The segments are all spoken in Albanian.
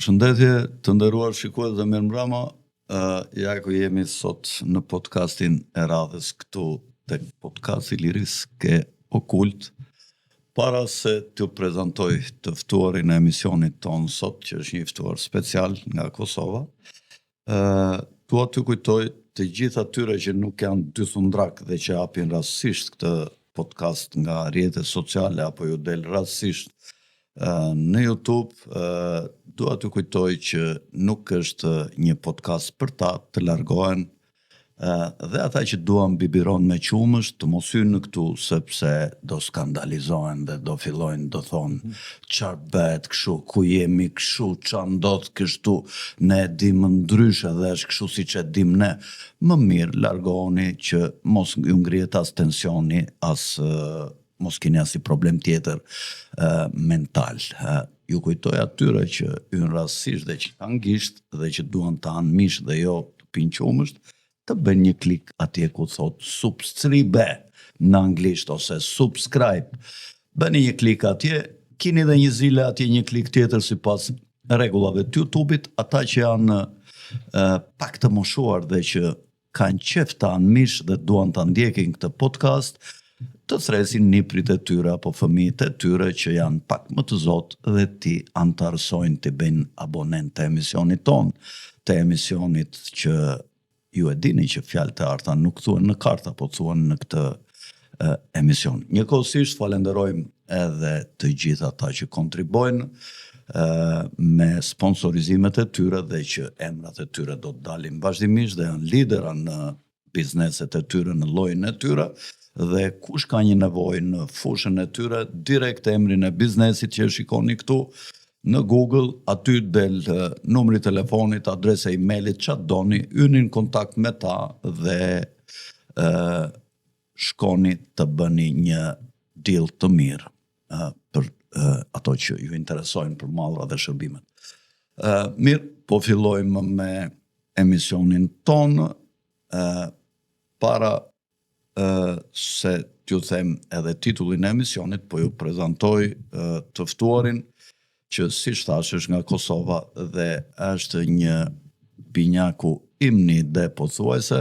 Përshëndetje, të nderuar shikues dhe mirëmbrëma. Ja ku jemi sot në podcastin e radhës këtu tek podcasti Liris ke Okult. Para se t'ju prezantoj të ftuarin e emisionit ton sot, që është një ftuar special nga Kosova, dua t'ju kujtoj të gjithë atyre që nuk janë dy thundrak dhe që hapin rastësisht këtë podcast nga rrjetet sociale apo ju del rastësisht në YouTube, dua t'ju kujtoj që nuk është një podcast për ta të largohen dhe ata që duan bibiron me qumësht të mos hynë në këtu sepse do skandalizohen dhe do fillojnë do thonë çfarë bëhet kështu, ku jemi kështu, çfarë ndodh kështu, ne e dim ndryshe dhe është kështu siç e dim ne. Më mirë largohuni që mos ju ngrihet as tensioni, as mos keni asnjë problem tjetër mental. Ju kujtoj atyre që hyn rastësisht dhe që kanë gisht dhe që duan të hanë mish dhe jo të pinë qumësht, të bëjnë një klik atje ku thot subscribe në anglisht ose subscribe. Bëni një klik atje, keni dhe një zile atje një klik tjetër sipas rregullave të YouTube-it. Ata që janë pak të moshuar dhe që kanë qef të hanë mish dhe duan të ndjekin këtë podcast, të thresin niprit e tyre apo fëmijët e tyre që janë pak më të zotë dhe ti antarësojnë të bëjnë abonent të emisionit ton, të emisionit që ju e dini që fjalët e arta nuk thuhen në karta, po thuhen në këtë emision. Njëkohësisht falenderojmë edhe të gjithë ata që kontribojnë me sponsorizimet e tyre dhe që emrat e tyre do të dalin vazhdimisht dhe janë lidera në bizneset e tyre, në llojin e tyre. Dhe kush ka një nevojë në fushën e tyre, direkt emrin e biznesit që e shikoni këtu në Google, aty del numri i telefonit, adresa e emailit, çfarë doni, hyni në kontakt me ta dhe shkoni të bëni një deal të mirë për ato që ju interesojnë për mallra dhe shërbimet. Mirë, po fillojmë me emisionin ton. Para se t'ju them edhe titullin e emisionit, po ju prezantoj të ftuarin që siç thash është nga Kosova dhe është një binjaku imni dhe pothuajse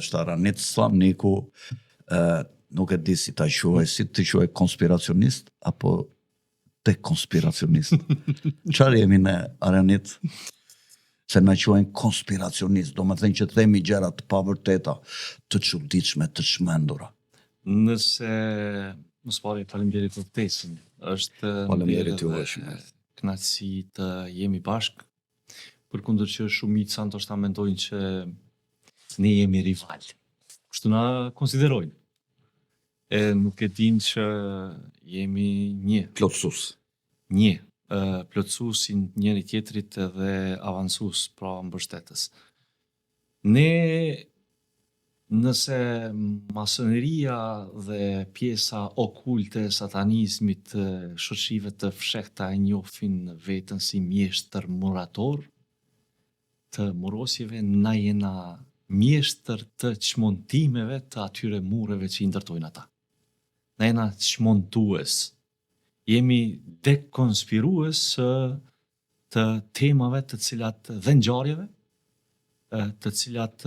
është Aranit Slamniku, nuk e di si ta quaj, si të quaj konspiracionist apo dekonspiracionist. Çfarë jemi ne, Aranit? Se na quajnë konspiracionist, do më thënë që themi gjëra të pavërteta, të çuditshme, të çmendura. Nëse mos pari faleminderit për ftesën. Është Faleminderit juve shumë. Kënaqësi të jemi bashkë, përkundër që shumica ndoshta mendojnë që ne jemi rival. Kështu na konsiderojnë. E nuk e dinë që jemi një. Plotësues. Një. Plotësues i njëri tjetrit edhe avancues, pra mbështetës. Ne, nëse masoneria dhe pjesa okulte e satanizmit shoqërive të fshehta e njohin veten si mjeshtër murator të morosjeve, na jena mjeshtër të çmontimeve të atyre mureve që i ndërtojnë ata. Na jena çmontues. Jemi dekonspirues të temave të cilat dhe ngjarjeve të cilat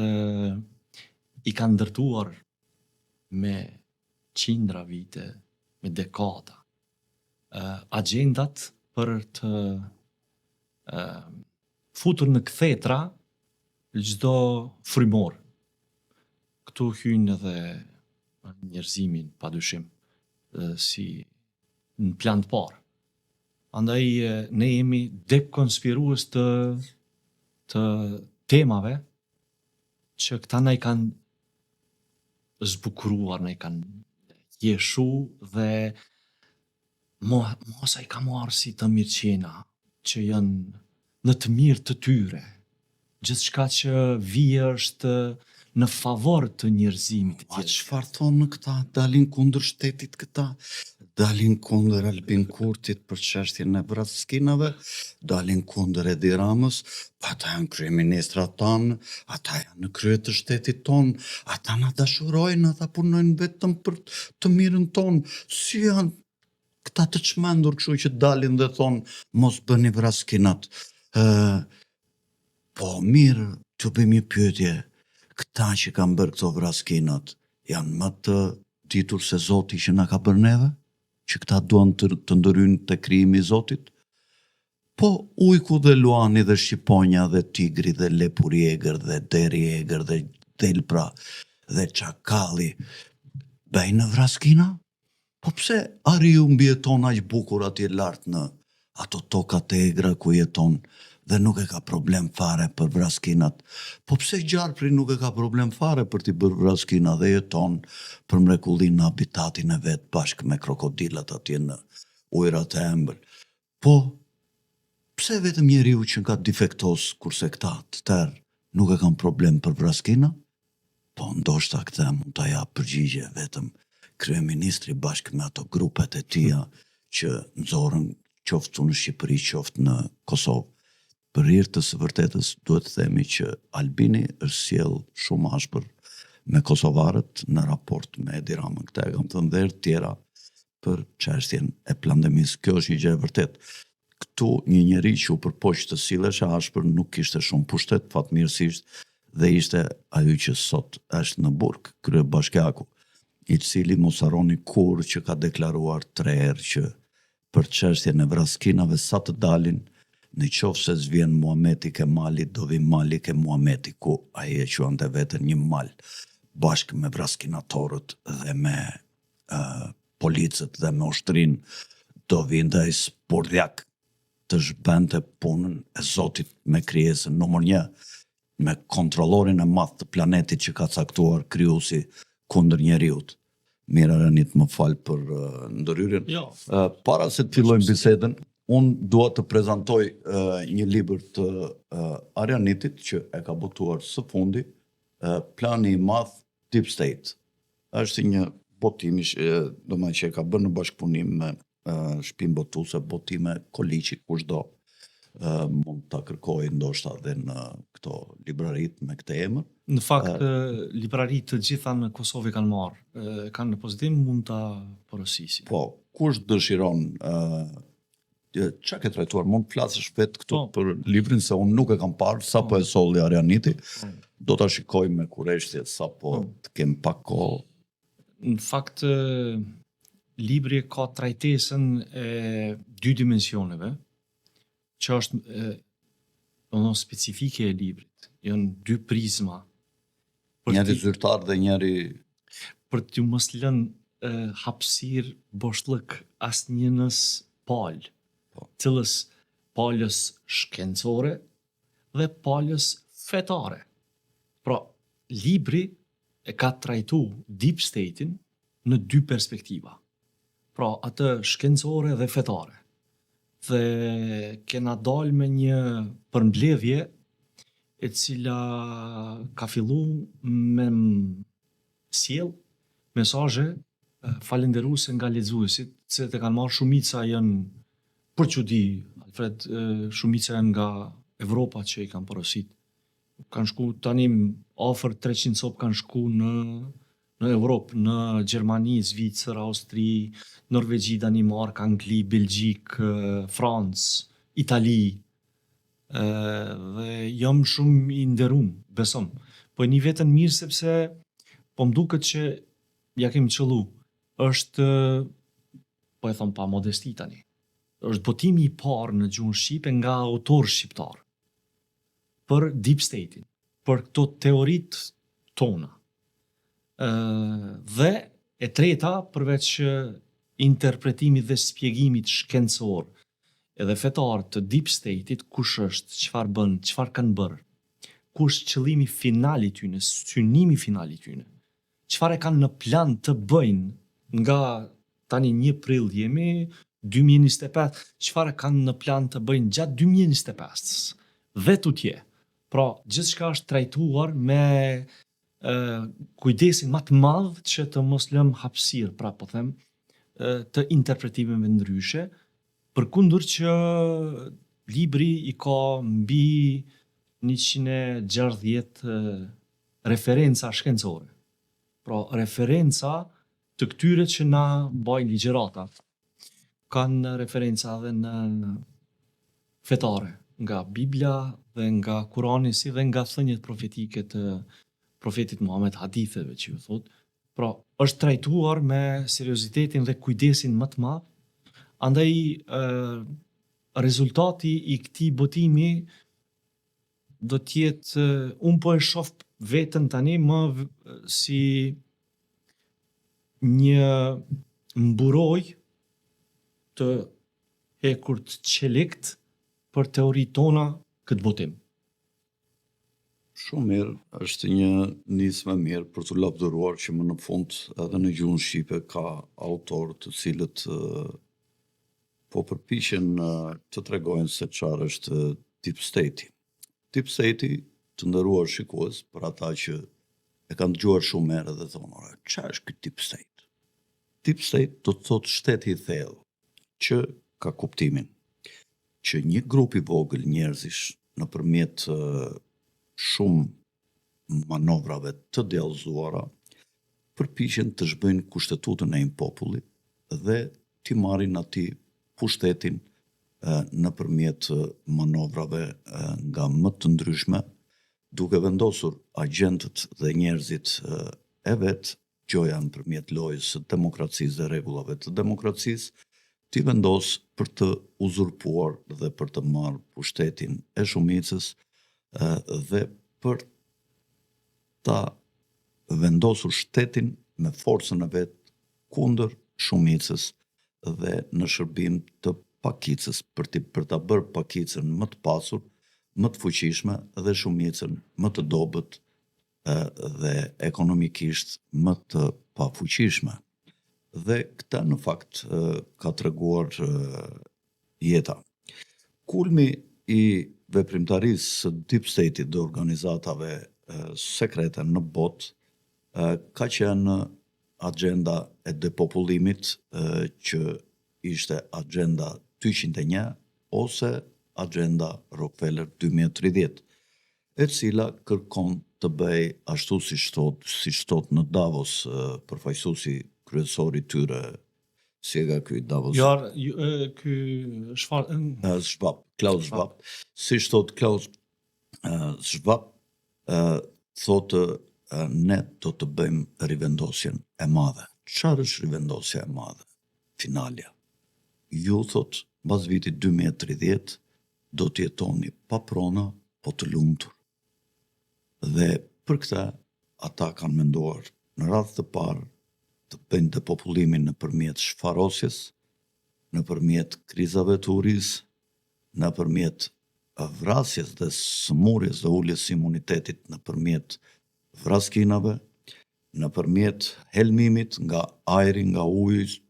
i kanë ndërtuar me qindra vite, me dekada, agjendat për të futur në kthetra çdo frymor. Këtu hyn edhe njerëzimin padyshim si në plan të parë. Andaj ne jemi dekonspirues të temave që këta na i kanë zbukruar, na i kanë jeshu dhe mos ai ka marrë si të mirëqena që janë në të mirë të tyre. Gjithçka që vije është në favor të njerëzimit të tjerë. Çfarë thonë këta? Dalin kundër shtetit këta, dalin kundër Albin Kurtit për çështjen e vraskinave, dalin kundër Edi Ramës, ata janë kryeministrat tanë, ata janë në krye të shtetit tonë, ata na dashurojnë, ata punojnë vetëm për të mirën tonë. Si janë këta të çmendur kështu që dalin dhe thonë mos bëni vraskinat? Po mirë, të bëjmë një pyetje. Këta që kanë bërë këto vraskinat janë më të ditur se Zoti që na ka bërë neve? Që këta duan të ndërhyjnë te krijimi i Zotit? Po ujku dhe luani dhe shqiponja dhe tigri dhe lepuri egër dhe deri egër dhe delpra dhe çakalli bëjnë vraskina? Po pse ariu mbijeton aq bukur atje lart në ato tokat e egra ku jeton dhe nuk e ka problem fare për vraskinat? Po pse gjarpri nuk e ka problem fare për t'i bërë vraskina dhe jeton për mrekullinë në habitatin e vet bashkë me krokodilat atje në ujërat e ëmbël? Po pse vetëm njeriu që ka defektos kurse këta të tërë nuk e kanë problem për vraskina? Po ndoshta këta mund ta jap përgjigje vetëm kryeministri bashkë me ato grupet e tija që nxorën qoftë në Shqipëri, qoftë në Kosovë. Për hir të së vërtetës duhet të themi që Albini është sjell shumë ashpër me kosovarët në raport me Edi Ramën. Këta e kam thënë dhe herë tjera për çështjen e pandemisë. Kjo është një gjë e vërtetë. Këtu një njeri që u përpoq të sillesh ashpër nuk kishte shumë pushtet fatmirësisht dhe ishte ajo që sot është në burg, kryebashkiaku, i cili mos harroni kur që ka deklaruar 3 herë që për çështjen e vraskinave sa të dalin, në qoftë se zvjen Muhameti ke mali, do vi mali ke Muhameti, ku ai e quante veten një mal, bashkë me vraskinatorët dhe me policët dhe me ushtrinë, do vinte ai spurdhjak të zhbente punën e Zotit me krijesën numër 1, me kontrollorin e madh të planetit që ka caktuar krijuesi kundër njeriut. Mirë Aranit, më fal për ndërhyrjen. Jo. Para se të fillojmë bisedën, unë dua të prezantoj një libër të Arianitit që e ka botuar së fundi, Plani i Madh Deep State. Është një botim domethënë që e ka bërë në bashkëpunim me shtëpinë botuese, botime Koliçi, kushdo mund ta kërkojë ndoshta edhe në këto librarit me këtë emër. Në fakt, libraritë të gjitha në Kosovë kanë marrë, kanë në pozitiv, mund ta porosisin. Po, kush dëshiron çka ke trajtuar, mund të flasësh vetë këtu për librin se unë nuk e kam parë, sapo e solli Arianiti, do ta shikoj me kurreshtje sapo të kem pak kohë. Në fakt, libri ka trajtesën e 2 dimensioneve, që është specifike e librit. Janë 2 prizma. Njëri zyrtar dhe njëri për t'ju mos lënë hapësirë boshllëk asnjënës palë, cilës palës shkencore dhe palës fetare. Pra, libri e ka trajtu Deep State-in në 2 perspektiva. Pra, atë shkencore dhe fetare. Dhe kena dalë me një përmbledhje e cila ka fillu me sjell mesazhe falënderuese nga lexuesit, se të kanë marrë shumica janë për çudi, Alfred, shumica janë nga Evropa që i kanë porosit. Kanë shku tani afër 300 copë kanë shku në Europë, në Gjermani, Zvicër, Austri, Norvegji, Danimark, Angli, Belgjik, Francë, Itali. Dhe jam shumë i nderuar, besom. Po një vetën mirë sepse po më duket që ja kemi qëllu. Është, po e thon pa modesti tani, është botimi i parë në gjuhën shqipe nga autor shqiptar për Deep State-in, për këto teoritë tona. Dhe e treta, përveç interpretimit dhe shpjegimit shkencor edhe fetar të Deep State-it, kush është, çfarë bën, çfarë kanë bërë, kush qëllimi final i tyre, synimi final i tyre, çfarë kanë në plan të bëjnë nga tani 1 prill jemi 2025, çfarë kanë në plan të bëjnë gjatë 2025 dhe tutje. Pra, gjithçka është trajtuar me kujdesin më të madh që të mos lëm hapësirë, pra po them, të interpretimeve ndryshe, përkundër që libri i ka mbi 160 referenca shkencore. Pra, referenca të këtyre që na bajnë ligjërata. Kanë referenca edhe në fetare, nga Bibla dhe nga Kurani si dhe nga thënjet profetike të profetit Muhammed, haditheve që ju thot. Pra, është trajtuar me seriozitetin dhe kujdesin më të madh. Andaj rezultati i këtij botimi do të jetë, unë po e shoh veten tani më si një mburoj të hekur të qelikt për teoritë tona këtë botim. Shumë mirë, është një nismë e mirë për të lavdëruar që më në fund edhe në gjuhën shqipe ka autorë të cilët po përpiqen të tregojnë se çfarë është deep state-i. Deep state-i, të nderuar shikues, për ata që e kanë dëgjuar shumë herë dhe thonë, çfarë është ky deep state? Deep state do të thotë shteti i thellë, që ka kuptimin që një grup i vogël njerëzish nëpërmjet shumë manovrave të djallëzuara përpiqen të zhbëjnë kushtetutën e një populli dhe t'i marrin atij pushtetin nëpërmjet manovrave nga më të ndryshme, duke vendosur agjentët dhe njerëzit e vet, gjoja nëpërmjet lojës së demokracisë dhe rregullave të demokracisë, t'i vendos për të uzurpuar dhe për të marrë pushtetin e shumicës dhe për ta vendosur shtetin me forcën e vet kundër shumicës dhe në shërbim të pakicës, për ta bërë pakicën më të pasur, më të fuqishme dhe shumicën më të dobët dhe ekonomikisht më të pafuqishme. Dhe këta në fakt ka treguar jeta. Kulmi i veprimtarisë së deep state-it dhe organizatave sekrete në botë ka qenë agenda e depopullimit që ishte agenda 201 ose agenda Rockefeller 2030, e cila kërkon të bëj ashtu siç thot në Davos përfaqësuesi kryesori tyre, si e ka ky Davos? Ky Schwab, Klaus Schwab. Siç thot Klaus Schwab, thotë ne do të bëjmë rivendosjen e madhe. Çfarë është rivendosja e madhe? Finalja. Ju thot, mbas vitit 2030 do të jetoni pa prona, po të lumtur. Dhe për këtë ata kanë menduar në radhë të parë të bëjnë depopullimin nëpërmjet shfarosjes, nëpërmjet krizave të urisë, nëpërmjet vrasjes dhe sëmurjes dhe uljes së imunitetit nëpërmjet vraskinave, nëpërmjet helmimit nga ajri, nga uji,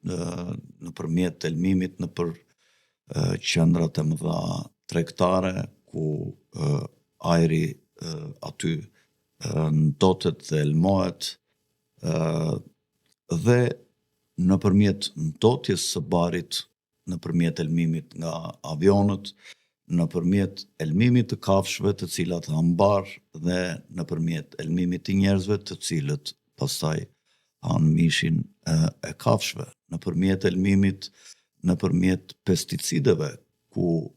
nëpërmjet helmimit nëpër qendrat e mëdha tregtare ku ajri aty ndotet dhe elmohet, dhe nëpërmjet ndotjes së barit, nëpërmjet elmimit nga avionët, nëpërmjet elmimit të kafshëve të cilat hambar dhe nëpërmjet elmimit të njerëzve të cilët pastaj han mishin e kafshëve, nëpërmjet elmimit nëpërmjet pesticideve ku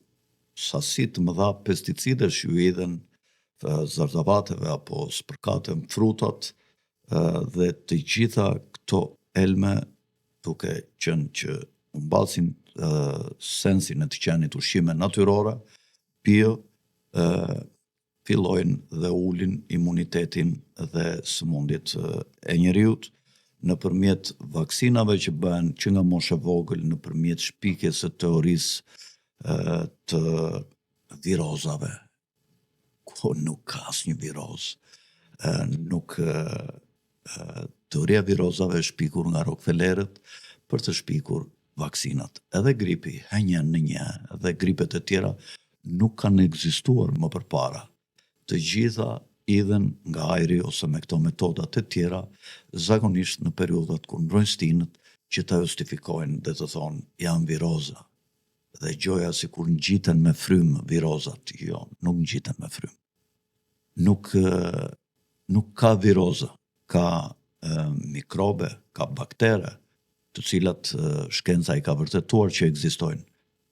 sasi të mëdha pesticidesh ju hidhen zarzavateve apo spërkaten frutat dhe të gjitha këto elme duke qenë që humbasin sensin e të qenit ushqime natyrore, bio, fillojnë dhe ulin imunitetin dhe sëmundjet e njeriut nëpërmjet vaksinave që bëhen që nga moshe vogël, nëpërmjet shpikjes së teorisë të virozave, ku nuk ka asnjë viroz, teoria virozave është shpikur nga Rockefellerët për të shpikur vaksinat. Edhe gripi H1N1 dhe gripet e tjera nuk kanë ekzistuar më përpara. Të gjitha idhen nga ajri ose me këto metodat e tjera, zakonisht në periudhat kur mbrojnë stinët që ta justifikojnë dhe të thonë janë viroza. Dhe gjoja si kur ngjiten me frymë virozat, jo, nuk ngjiten me frymë. Nuk ka viroza, ka mikrobe, ka baktere, të cilat shkenca i ka vërtetuar që ekzistojnë,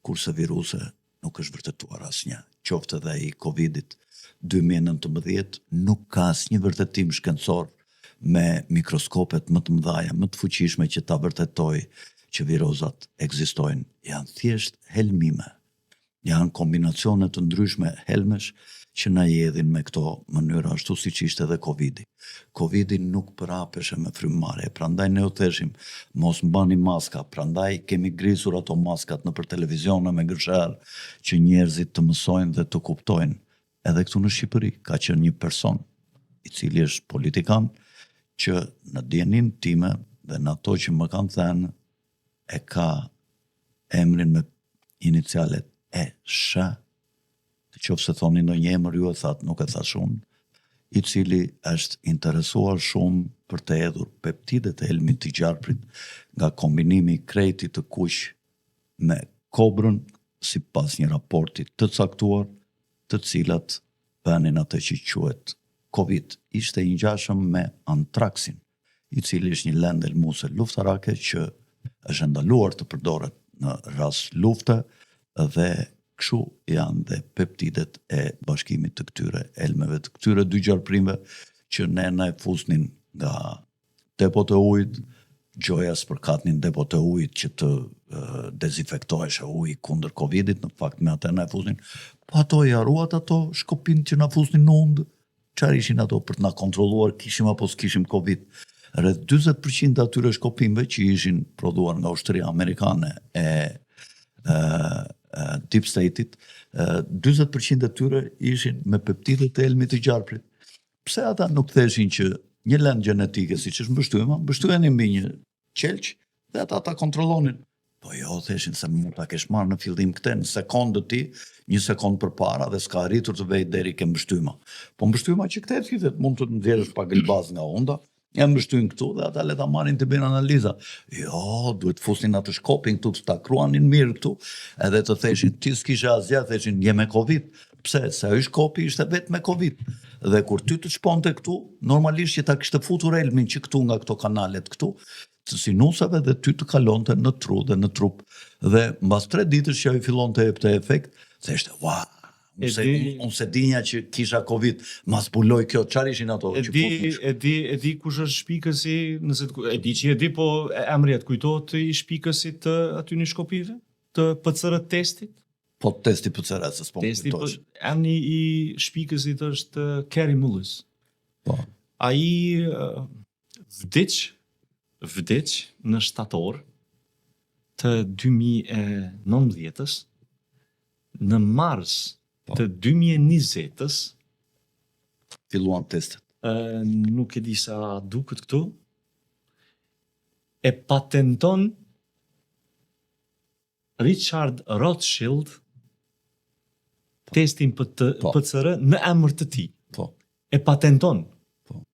kurse viruse nuk është vërtetuar asnjë. Qoftë edhe i Covidit 2019, nuk ka asnjë vërtetim shkencor me mikroskopet më të mëdhaja, më të fuqishme që ta vërtetoj që virozat ekzistojnë. Janë thjesht helmime. Janë kombinacione të ndryshme helmesh që na jedhin me këto mënyra ashtu siç ishte edhe Covidi. Covidi nuk përhapeshe me frymëmarrje, prandaj ne u theshim mos mbani maska, prandaj kemi grisur ato maskat nëpër televizione me gërshërë që njerëzit të mësojnë dhe të kuptojnë. Edhe këtu në Shqipëri ka qenë një person i cili është politikan që në dijenin time dhe në ato që më kanë thënë e ka emrin me inicialet E.Sh. Të qoftë se thoni ndonjë emër ju e thatë, nuk e thash unë, i cili është interesuar shumë për të hedhur peptidet e helmit të gjarprit nga kombinimi i krejtit të kuq me kobrën sipas një raporti të caktuar, të cilat bënin atë që quhet Covid. Ishte i ngjashëm me antraksin, i cili është një lëndë helmuese luftarake që është ndaluar të përdoret në rast lufte dhe kështu janë dhe peptidet e bashkimit të këtyre elmeve, të këtyre dy gjarprimeve që ne na e fusnin nga depot e ujit, gjoja spërkatnin depot e ujit që të dezinfektoheshe uji kundër Covidit, në fakt me atë na e fusnin, po ato i haruat ato shkopin që na fusnin në undë, çfarë ishin ato për të na kontrolluar kishim apo s'kishim Covid. Rreth 40% atyre shkopimve që ishin prodhuar nga ushtria amerikane e Deep State-it, 40% e tyre ishin me peptidet e elmit të gjarprit. Pse ata nuk theshin që një lëndë gjenetike siç është mbështyenin mbi një qelç dhe ata ta kontrollonin? Po jo, theshin se mund ta kesh marrë në fillim këtë, në sekondë ti, një sekondë përpara dhe s'ka arritur të vej deri ke mbështyma. Po mbështyma që këtë thithet, mund të nxjerrësh pa gëlbaz nga onda, e mbështyn këtu dhe ata le ta marrin të bëjnë analiza. Jo, duhet fusnin atë shkopin këtu, të ta kruanin mirë këtu, edhe të theshin, ti s'kishe asgjë, theshin, je me Covid. Pse? Se ai shkopi ishte vetë me Covid. Dhe kur ty të çponte këtu, normalisht që ta kishte futur elmin që këtu nga këto kanalet këtu, të sinusave dhe ty të kalonte në tru dhe në trup. Dhe mbas 3 ditësh që ai fillon të jepte efekt, theshte, ua, unë se dinja që kisha Covid, ma zbuloj kjo, çfarë ishin ato? E di kush është shpikësi, e di që e di, po emri të kujtohet i shpikësit të aty një shkopive, të PCR testit? Po testi PCR, se s'po më kujtosh. Emri i shpikësit është Kary Mullis. Po. Ai vdiq në shtator të 2019-ës, në mars të 2020-ës, filluan testet. Nuk e di sa duket këtu, e patenton Richard Rothschild testin PCR në emër të tij. Po. E patenton. Po.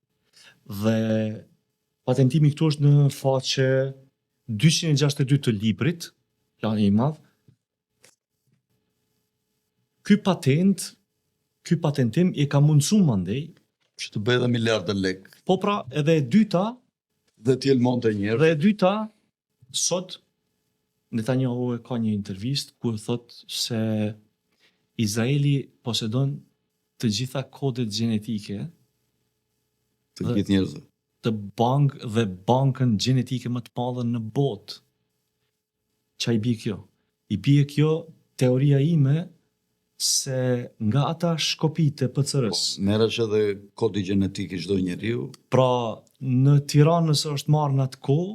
Dhe patentimi këtu është në faqe 262 të librit, plani i madh. Ky patentim e ka mundësu mandej që të bëjë dhe miliardë lek. Po pra, edhe e dyta, dhe t'jelmonte njerëz. Dhe e dyta, sot Netanyahu e ka një intervistë ku e thot se Izraeli posedon të gjitha kodet gjenetike të gjithë njerëzve. Të bankën gjenetike më të madhe në botë. Qa i bie kjo? I bie kjo teoria ime se nga ata shkopit e PCR-s. Merresh edhe kodi gjenetik i çdo njeriu. Pra, në Tiranë nëse është marrë në atë kohë,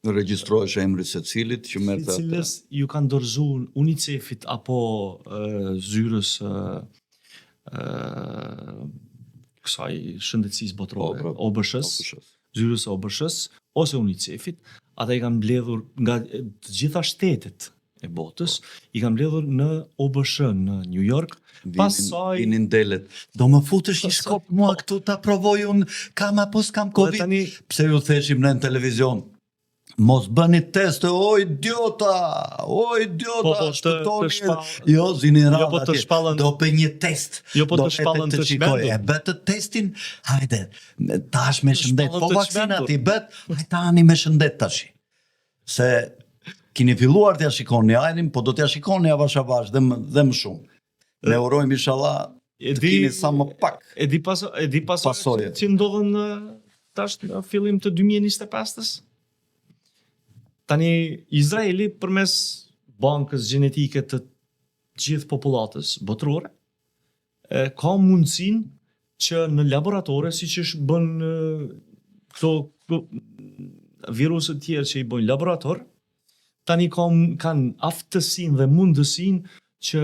regjistrohesh emri secilit që merr atë. Cilës ju kanë dorëzuar UNICEF-it apo zyrës kësaj shëndetësisë botërore, OBSH-s, zyrës OBSH-s ose UNICEF-it, ata i kanë mbledhur nga të gjitha shtetet e botës, i kanë mbledhur në OBSH në New York. Pastaj vinin delet. Do më futesh një shkop mua këtu ta provoj unë kam apo s'kam Covid. Pse ju theshim në televizion? Mos bëni teste, o idiota, jo, zini rada atje, do për një test, jo po të shpallën të shmendur. E bëtë testin, hajde, tash me shëndet, po vakcinat i bëtë, hajde tani me shëndet tashi. Se keni filluar t'ja shikoni ajrin, po do t'ja shikoni avash avash dhe më shumë. Ne urojmë inshallah të keni sa më pak. E di pasojë që ndodhen tash në fillim të 2025-s. Tani Izraeli përmes bankës gjenetike të gjithë popullatës botërore ka mundësinë që në laboratore, siç është bën këto virusët tjerë që i bojnë laborator, tani kanë aftësinë dhe mundësinë që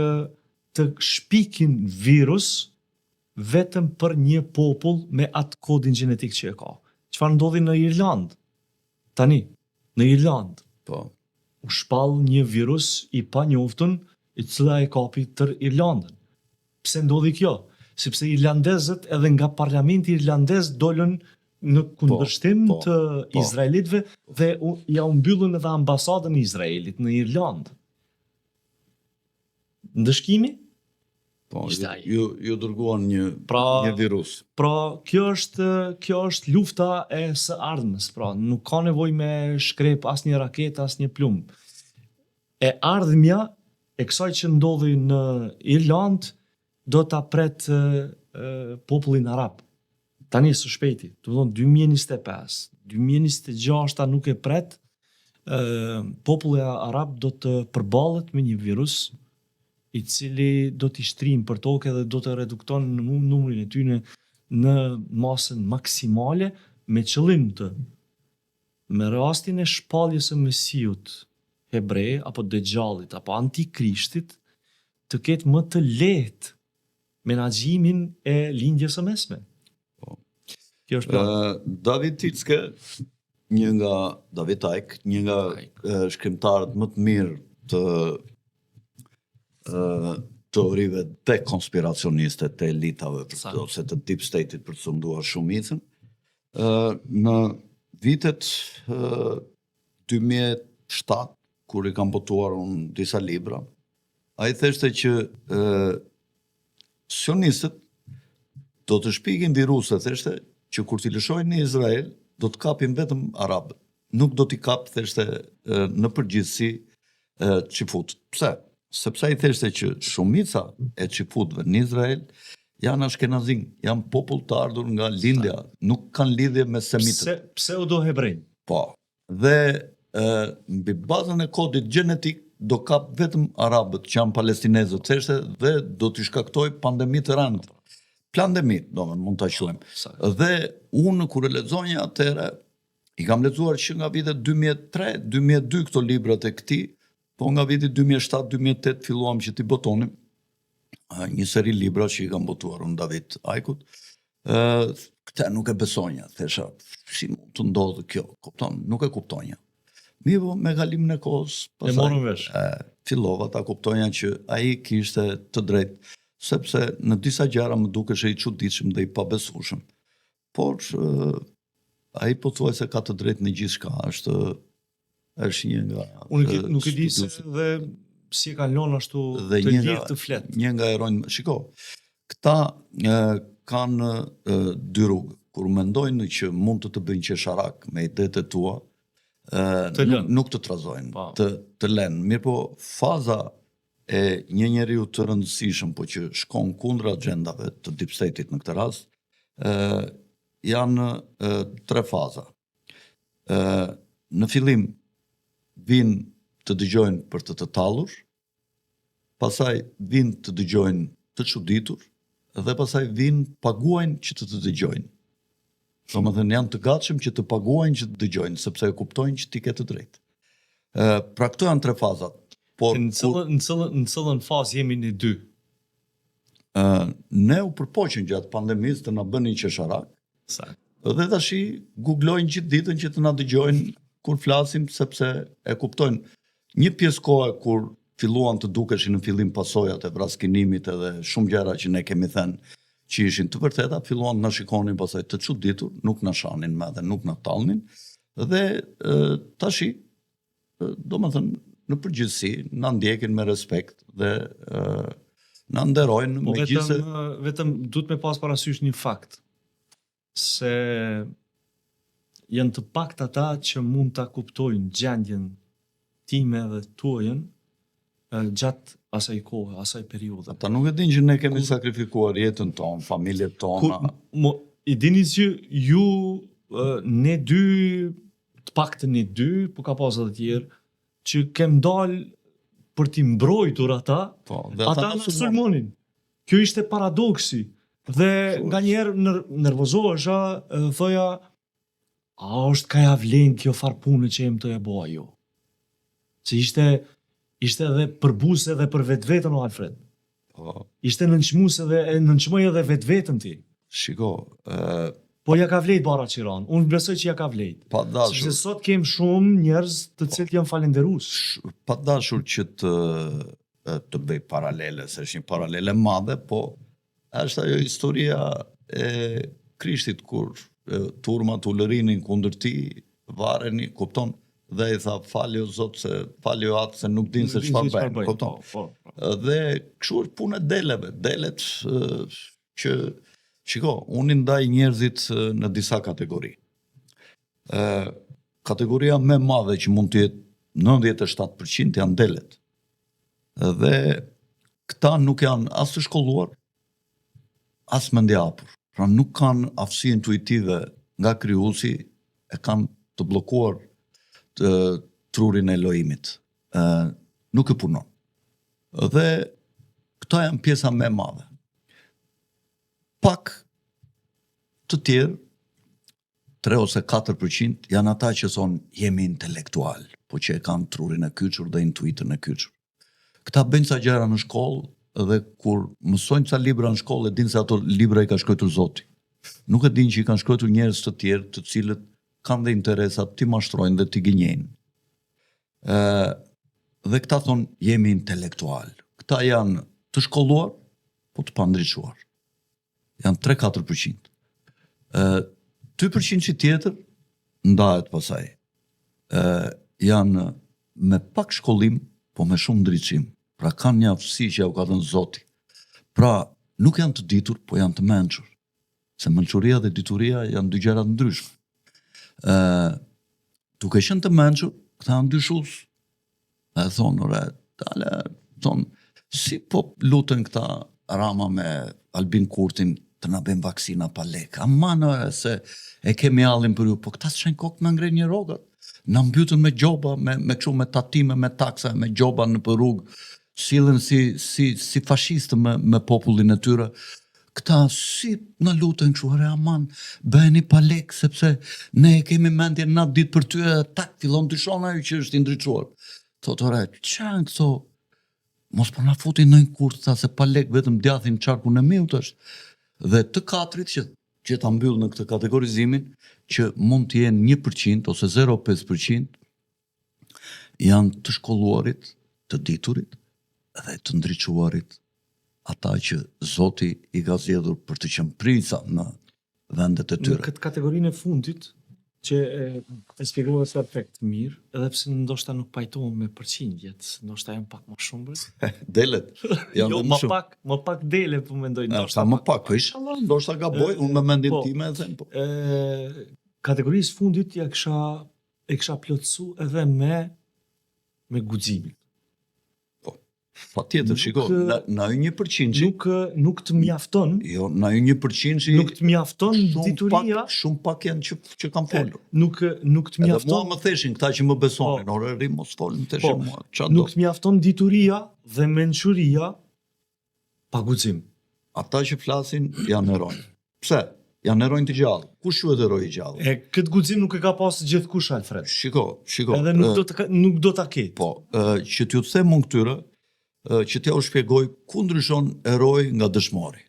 të shpikin virus vetëm për një popull me atë kodin gjenetik që e ka. Çfarë ndodhi në Irlandë? Tani, në Irlandë, Po. u shpall një virus i panjoftun i cila e kapi tër Irlandën. Pse ndodhi kjo? Sepse irlandezët edhe nga parlamenti irlandez dolën në kundërshtim të izraelitëve dhe ja u mbyllën edhe ambasadën e Izraelit në Irlandë. Ndëshkimi? Po, Ishte ai. ju dërguan një virus. Pra, kjo është lufta e së ardhmës, pra, nuk ka nevojë me shkrep asnjë raketë, asnjë plumb. E ardhmja e kësaj që ndodhi në Irlandë do ta pret popullin arab. Tani së shpejti, do të thonë 2025, 2026 nuk e pret, populli arab do të përballet me një virus i cili do t'i shtrim për tokë dhe do të redukton numrin e tyre në masën maksimale me qëllim të me rastin e shpalljes së Mesiut hebrej apo Dejjallit apo Antikrishtit të ketë më të lehtë menaxhimin e lindjes së mesme. Kjo është David Ticke, David Icke, një nga shkrimtarët më të mirë të teorive të konspiracioniste të elitave ose të deep state-it për të sunduar shumicën. Në vitet 2007, kur i kam botuar unë disa libra, a i theshte që sionistët do të shpikin virusët, theshte që kur t'i lëshojnë në Izrael, do të kapin vetëm arabët. Nuk do t'i kap, theshte, në përgjithësi qifut. Pse? Sepse i theshte që shumica e qifutve në Izrael janë ashkenazin, janë popull të ardhur nga lindja, nuk kanë lidhje me semitët. Pseudo hebrejnë. Po. Dhe mbi bazën e kodit gjenetik do kap vetëm arabët që janë palestinezët, theshte, dhe do t'i shkaktoj pandemi të rëndë. Plandemit, mund t'a quajmë. Dhe unë kur e lexonja atëherë, i kam lexuar që nga vitet 2003-2002 këto librat e këtij, po nga viti 2007-2008 filluam që t'i botonim një seri libra që i kam botuar unë David Icke-ut. Këte nuk e besonja, thesha, si mund të ndodhë kjo, kupton, nuk e kuptonja. Mirë, me kalimin e kohës, e morën vesh. Fillova ta kuptonja që ai kishte të drejtë, sepse në disa gjëra më dukej i çuditshëm dhe i pabesueshëm. Por ai po thuaj se ka të drejtë në gjithçka, është një nga... Unë nuk e di se dhe si e kanë lënë ashtu të lirë të flet. Një nga heronjë, shiko, këta kanë dy rrugë. Kur mendojnë që mund të bëjnë qesharak me idetë tua, nuk të trazojnë, të lënë. Mirë po, faza e një njeriu të rëndësishëm, po që shkon kundër agjendave të deep state-it në këtë rast, janë 3 faza. Në fillim, vinë të dëgjojnë për të tallur, pastaj vinë të dëgjojnë të çuditur, dhe pastaj vinë paguajnë që të dëgjojnë. Domethënë janë të gatshëm që të paguajnë që të dëgjojnë, sepse e kuptojnë që ti ke të drejtë. Pra këto janë 3 fazat. Por në cëllën fazë jemi në 2. Ne u përpoqën gjatë pandemisë të na bënin qesharak. Dhe tashi googlojnë gjithë ditën që të na dëgjojnë kur flasim, sepse e kuptojnë. Një pjesë kohe kur filluan të dukeshin në fillim pasojat e vraskinimit edhe shumë gjëra që ne kemi thënë që ishin të vërteta, filluan të na shikonin pastaj të çuditur, nuk na shanin më dhe nuk na tallnin. Dhe tashi, domethënë në përgjithësi na ndjekin me respekt dhe na nderojnë megjithëse vetëm duhet me pas parasysh një fakt se janë të pakt ata që mund ta kuptojnë gjendjen time dhe tuajën gjatë asaj kohe, asaj periudhe. Ata nuk e din që ne kemi sakrifikuar jetën tonë, familjet tona. I dini që ju, ne dy, të paktën ne dy, po ka pas edhe tjerë, që kem dalë për t'i mbrojtur ata, Dhe ata në sulmonin. Kjo ishte paradoksi. Dhe nga njerë nervozohesha, thoja, a është ka ja vlen kjo farë punë që jem të e boa jo. Se ishte edhe përbuse dhe për vetën o Alfred. Ishte nënçmuse dhe nënçmoj edhe vetën ti. Shiko, po ja ka vlejt bara Qiran. Unë besoj që ja ka vlejt. Pa dashur. Sepse sot kem shumë njerëz të cilët janë falenderus. Pa dashur që të bëj paralele, se është një paralele madhe, po është ajo historia e Krishtit kur turmat u lërinin kundër ti, vareni, kupton, dhe i tha faljo Zot se faljo atë se nuk din se çfarë bëjnë, kupton. Dhe kështu është punë e deleve, delet që shiko, unë ndaj njerëzit në disa kategori. Kategoria më e madhe që mund të jetë 97% janë delet. Dhe këta nuk janë as të shkolluar, as mendjapur. Pra nuk kanë aftësi intuitive nga krijuesi, e kanë të bllokuar trurin e lojimit. Nuk e punon. Dhe këta janë pjesa më e madhe. Pak të tjerë, 3 ose 4% janë ata që thonë jemi intelektual, po që e kanë trurin e kyçur dhe intuitën e kyçur. Këta bëjnë sa gjëra në shkollë dhe kur mësojnë ca libra në shkollë, e dinë se ato libra i ka shkruar Zoti. Nuk e dinë që i kanë shkruar njerëz të tjerë, të cilët kanë dhe interesat t'i mashtrojnë dhe t'i gënjejnë. Dhe këta thonë jemi intelektual. Këta janë të shkolluar, po të pandriçuar. Janë 3-4%. 2% që tjetër ndahet pasaj. Janë me pak shkollim, po me shumë ndriçim. Pra kanë një aftësi që ja u ka dhënë Zoti. Pra nuk janë të ditur, po janë të mençur. Se mençuria dhe dituria janë dy gjëra të ndryshme. Duke qenë të mençur, këta janë dyshues. E thonë, ore, dale, thonë, si po lutën këta Rama me Albin Kurtin të na bëjmë vaksina pa lek. Aman, se e kemi allin për ju, po këta s'shen kokë me ngrej një rogat. Na mbytën me gjoba, me kështu me tatime, me taksa, me gjoba në për rrugë, sillen si fashistë me popullin e tyre. Këta si në lutën kështu, aman, bëheni pa lek, sepse ne kemi mendje natë ditë për ty, tak, fillon dyshon ajo që është indriçuar. Thotë, ore, çan këto, mos po na futin në një kurth, se pa lek vetëm djathin çarkun e miut është. Dhe të katrit që ta mbyll në këtë kategorizimin, që mund të jenë 1% ose 0,5% janë të shkolluarit, të diturit dhe të ndriçuarit, ata që Zoti i ka zgjedhur për të qenë prica në vendet e tyre. Në këtë kategorinë e fundit, që e shpjegova së perfekt mirë, edhe pse ndoshta nuk pajtohem me përqindjet, ndoshta janë pak më shumë. Delet janë jo, më shumë. Më pak dele po mendoj ndoshta më pak, po inshallah, ndoshta gaboj, unë me mendjen time e them po. Kategorisë fundit e kisha plotësu edhe me guximin. Patjetër, shiko, na ju 1% që nuk të mjafton. Jo, na ju 1% që nuk të mjafton dituria. Shumë pak janë që kanë folur. Nuk të mjafton. Edhe mua më theshin këta që më besonin, ore ri mos folën theshin mua. Nuk të mjafton dituria dhe mençuria pa guxim. Ata që flasin janë heronj. Pse? Janë heronj të gjallë. Kush quhet heroj i gjallë? Këtë guxim nuk e ka pas gjithkush, Alfred. Shiko. Edhe nuk do ta ketë. Po, që t'ju të them unë këtyre, që t'ja u shpjegoj ku ndryshon heroi nga dëshmori.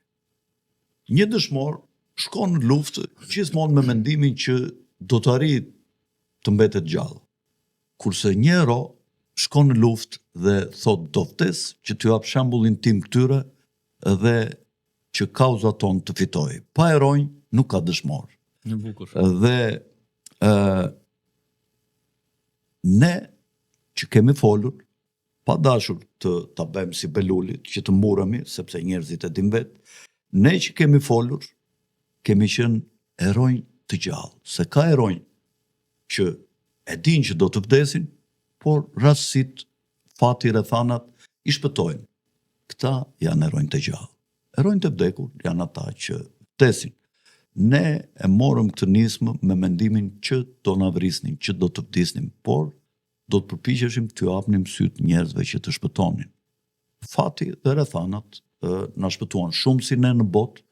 Një dëshmor shkon në luftë gjithmonë me mendimin që do të arrijë të mbetet gjallë. Kurse një hero shkon në luftë dhe thot do vdes që t'ju jap shembullin tim këtyre dhe që kauza tonë të fitojë. Pa heronj nuk ka dëshmor. Në bukur. Dhe ne që kemi folur, pa dashur të ta bëjmë si belulit, që të mburemi, sepse njerëzit e din vetë, ne që kemi folur, kemi qenë heronj të gjallë. Se ka heronj që e din që do të vdesin, por rastësit, fati, rrethanat i shpëtojnë. Këta janë heronjtë të gjallë. Heronjtë të vdekur janë ata që vdesin. Ne e morëm këtë nismë me mendimin që do na vrisnin, që do të vdisnim, por do të përpiqeshim t'ju japnim syt njerëzve që të shpëtonin. Fati dhe rrethanat na shpëtuan shumë si ne në botë.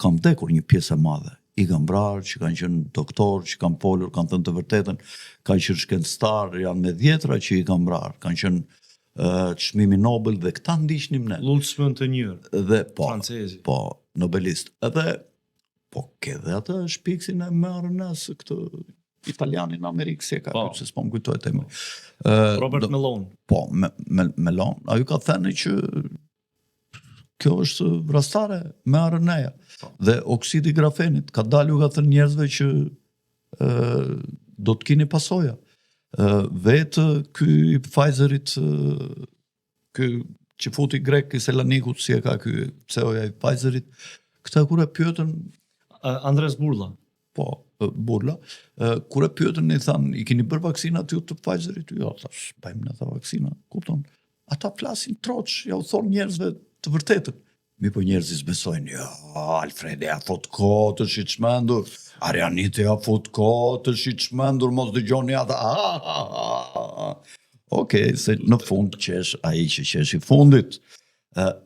Kam vdekur një pjesë e madhe. I kam vrarë, që kanë qenë doktor, që kanë folur, kanë thënë të vërtetën, kanë qenë shkencëtar, janë me dhjetra që i kam vrarë, kanë qenë çmimi Nobel dhe këta ndiqnim ne. Lutz Montagnier, Dhe francezi. Po, nobelist. Edhe po ke dhe atë shpiksin e mRNA-s këtë italianin në Amerikë, si e ka se s'po më kujtohet emri. Robert Malone. Po, Malone, ai ka thënë që kjo është vrastare me RNA-ja. Dhe oksidi grafenit ka dalë ka thënë njerëzve që do të keni pasoja. Vetë ky i Pfizerit, ky që futi grek i Selanikut, si e ka ky CEO-ja i Pfizerit, këta kur e pyetën Andres Burla. Po, Burla, kur e pyetën i thanë, i keni bërë vaksinat ju të Pfizerit? Jo, thash, bëjmë në ta vaksina, kupton? Ata flasin troç, ja u thonë njerëzve të vërtetën. Mi po njerëzis besojnë, ja, Alfredi ja fut kotë është i çmendur, Arianite ja fut kotë është i çmendur, mos dëgjoni ata. Okej, se në fund qesh ai që qesh i fundit.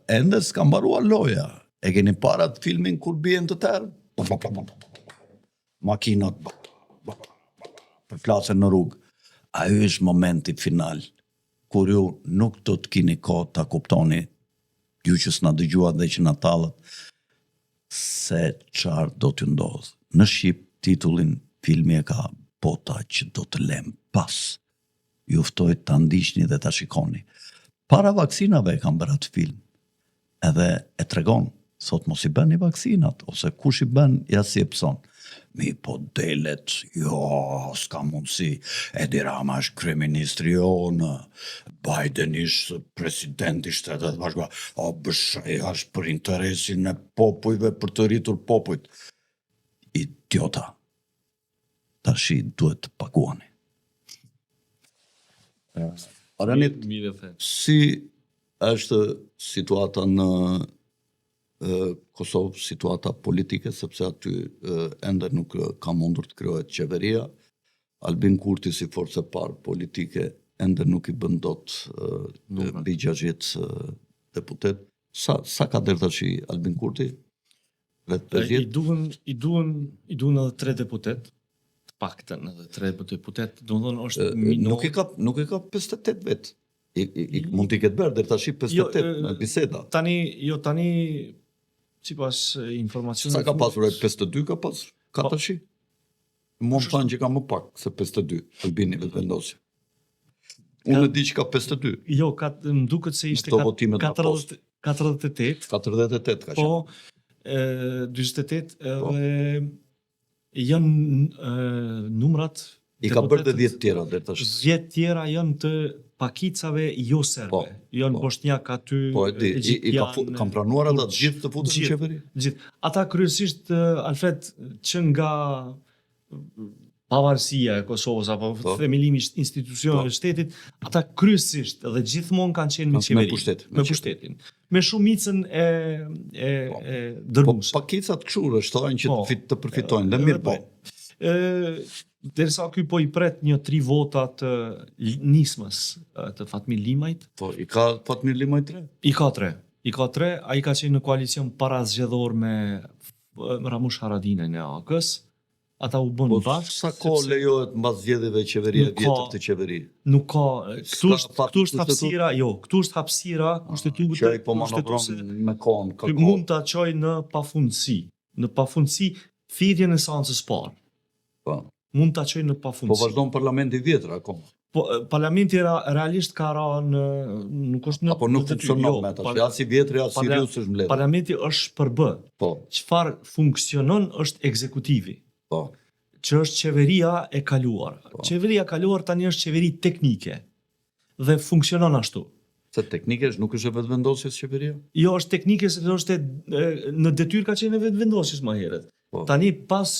Ende s'ka mbaruar loja. E keni para të filmin kur bien të tërë? Makinat përplasen në rrugë. Ai është momenti final, kur ju nuk do të keni kohë ta kuptoni, ju që s'na dëgjuat dhe që na tallët, se çfarë do t'ju ndodh. Në Shqip titullin filmi e ka Bota që do të lem pas. Ju ftoj ta ndiqni dhe ta shikoni. Para vaksinave e kam bërë atë film. Edhe e tregon, thot mos i bëni vaksinat, ose kush i bën, ja si e pëson. Mi po delet, jo, s'ka mundësi, Edi Rama është kryeministri jonë, Biden ishte presidenti i Shtetit Bashkuara, o BSH është për interesin e popujve, për të rritur popujt. Idiota. Tashi duhet të paguani. Aranit, si është situata në Kosovë, situata politike, sepse aty ende nuk ka mundur të krijohet qeveria. Albin Kurti si forcë e parë politike ende nuk i bën dot mbi 60 deputet. Sa ka deri tash Albin Kurti? I duhen edhe 3 deputet, të paktën edhe 3 deputet, domethënë është nuk i ka 58 vet. Mund t'i ketë bërë deri tash 58 në biseda. Tani sipas informacioneve. Sa ka pasur 52 ka pasur? 400? Më thanë që ka më pak se 52, Albini vetëvendosje. Unë di që ka 52. Jo, më duket se ishte 48. 48 ka qenë. Po, 48 edhe janë numrat. I ka bërë dhe 10 tjera deri tash. 10 tjera janë të pakicave jo serbe. Janë bosnjak aty, egjiptian. Kam pranuar ata të gjithë të futen në qeveri? Gjithë. Ata kryesisht, Alfred, që nga pavarësia e Kosovës apo themelimi i institucioneve të shtetit, ata kryesisht dhe gjithmonë kanë qenë në qeveri. Me pushtetin. Me shumicën e dërmuese. Po pakicat kështu shtojnë që të përfitojnë, dhe mirë po. Derisa ky po i pret një 3 vota të nismës të Fatmir Limajt. Po, i ka Fatmir Limajt 3? I ka 3, ai ka qenë në koalicion parazgjedhor me Ramush Haradinën e AK-s. Ata u bën bashkë. Sa kohë lejohet mbas zgjedhjeve qeveria vjetër të qeveri? Nuk ka. Këtu është hapësira, këtu është hapësira kushtetuese. Që ai po manovron me kohën. Mund ta çojë në pafundësi. Në pafundësi thirrjen e seancës parë. Po. Mund ta çojë në pafundësi. Po vazhdon parlamenti vjetër akoma. Po parlamenti realisht ka rënë nuk është në apo nuk funksionon me ata. Ja si vjetri as Sirius është mbledhur. Parlamenti është për B. Po. Çfarë funksionon është ekzekutivi. Po. Që është qeveria e kaluar. Po. Qeveria e kaluar tani është qeveri teknike dhe funksionon ashtu. Se teknike nuk është vetëvendosjes qeveria? Jo, është teknike sepse është në detyrë ka qenë vetëvendosjes më herët. Tani pas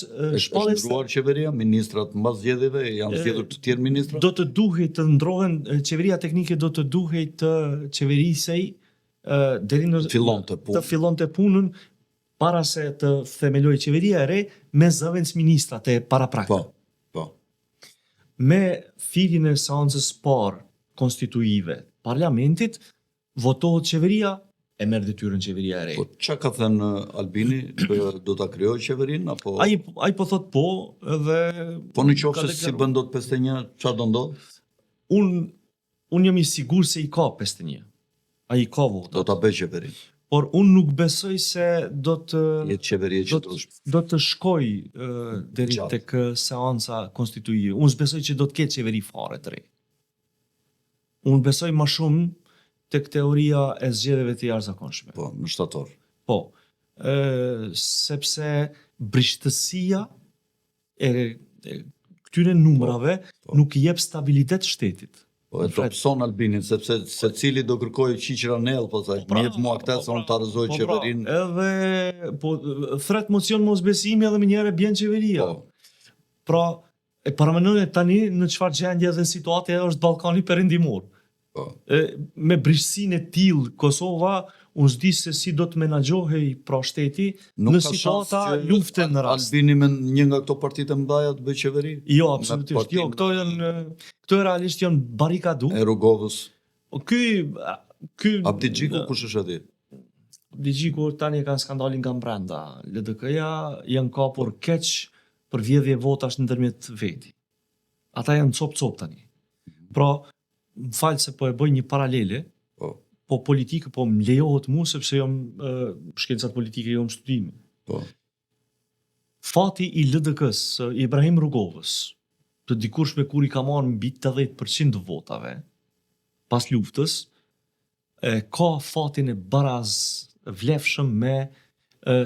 shpalljes Është ndruar qeveria, ministrat mbas zgjedhjeve janë zgjedhur të tjerë ministra. do të duhej të ndrohen qeveria teknike, do të duhej të qeverisej deri në Fillonte punë. të fillonte punën para se të themelojë qeveria e re me zëvendës ministrat e paraprakta. Po. Me thirrjen e seancës parë konstituive parlamentit, votohet qeveria, e merr detyrën qeveria e re. Po çka ka thënë Albini, do ta krijojë qeverinë apo Ai po thot po, edhe po në qoftë ka se si deklaruar. bën dot 51, çfarë do ndodh? Unë jam i sigurt se i ka 51. Ai ka Do votat. ta bëj qeverinë. Por unë nuk besoj se do të Jetë qeveri e qëndrueshme. do të shkoj deri Gjatë. tek seanca konstituive. Unë s'besoj që do të ketë qeveri fare të re. Unë besoj më shumë tek teoria e zgjedhjeve të jashtëzakonshme. Po, në shtator. Po, sepse brishtësia e këtyre numrave nuk i jep stabilitet shtetit. Po e topson Albinin, sepse secili do kërkojë qiqra nell, po thaj, më jep mua këtë se unë ta rrëzoj qeverinë. Edhe thret mocion mosbesimi edhe më njëherë bjen qeveria. Po, Pra, e paramendoni tani në çfarë gjendje dhe situate është Ballkani Perëndimor. po. Me brishtësinë e tillë Kosova, unë s'di se si do të menaxhohej pra shteti Nuk në ka situata shans që lufte në rast. Albini me një nga këto partitë e mëdha të bëj qeveri. Jo, Me absolutisht. partinë Jo, këto realisht janë barikadu. e Rugovës. Ky Abdi Xhiku kush është aty? Digjiku tani kanë skandalin nga brenda. LDK-ja janë kapur keq për vjedhje votash ndërmjet veti. Ata janë cop tani. Pra, më falë se po e bëj një paralele, po politikë, po më lejohet mu sepse jam shkencat politike jam studime. Po. Fati i LDK-s, Ibrahim Rugovës, të dikurshme kur i ka marrë mbi 80% të votave pas luftës, ka fatin e baraz vlefshëm me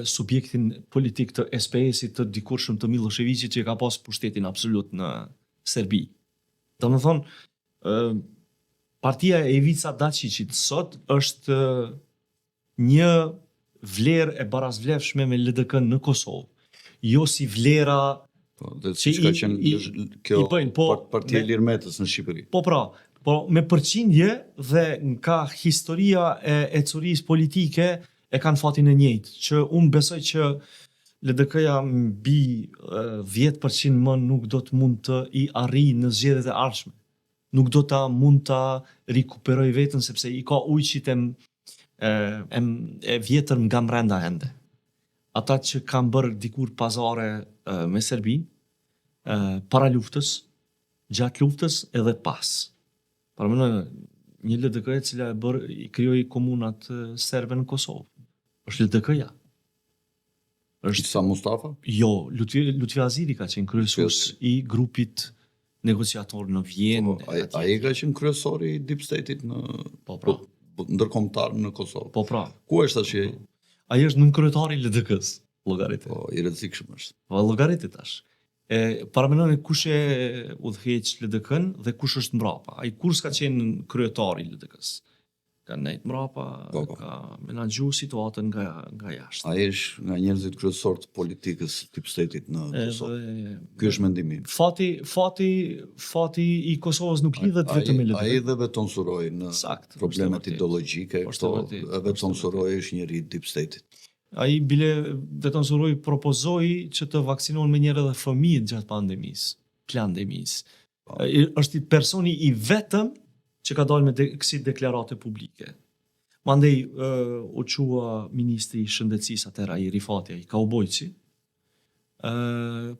subjektin politik të SPS-it të dikurshëm të Miloševićit që ka pas pushtetin absolut në Serbi. Domethënë, partia e Ivica Dačićit sot është një vlerë e barazvlefshme me LDK në Kosovë. Jo si vlera Po, dhe që çka i qenë kjo bëjnë, po, partia me- Lirmetës në Shqipëri. Po pra, po me përqindje dhe nga historia e curisë politike e kanë fatin e njëjtë, që unë besoj që LDK-ja mbi 10% më nuk do të mund të i arrijë në zgjedhjet e ardhshme. Nuk do ta mund ta rikuperoj veten sepse i ka ujqit e vjetër nga brenda ende. Ata që kanë bërë dikur pazare me Serbinë, para luftës, gjatë luftës edhe pas. Paramendoj një LDK e cila i krijoi komunat serbe në Kosovë. Është LDK-ja. Isa Mustafa? Jo, Lutfi Aziri ka qenë kryesues i grupit negociator në Vjenë. Ai ka qenë kryesori i Deep State-it në Po pra. ndërkombëtar në Kosovë. Po pra. Ku është tash ai? Ai është nënkryetari i LDK-s, llogaritë. Po, i rrezikshëm është. Po llogaritë tash. Paramendoni kush e udhëheq LDK-n dhe kush është mbrapa. Ai kur s'ka qenë kryetari i LDK-s. Ka nejt mbrapa, Po. ka menaxhu situatën nga jashtë. Ai është nga njerëzit kryesor të politikës Deep State-it në Kosovë. Edhe Ky është mendimi im. fati i Kosovës nuk lidhet vetëm me LDK. Ai dhe veton suroi në Sakt, problemet është e vërtetë. ideologjike, Është e vërtetë, e veton është e suroi është njëri i Deep State-it. Ai bile veton suroi propozoi që të vaksinohen me njëherë edhe fëmijët gjatë pandemisë, plandemisë. Është i personi i vetëm që ka dalë me kësi deklarate publike. Mandej u qua ministri i shëndetësisë atëra i Rifati, i Kaubojci.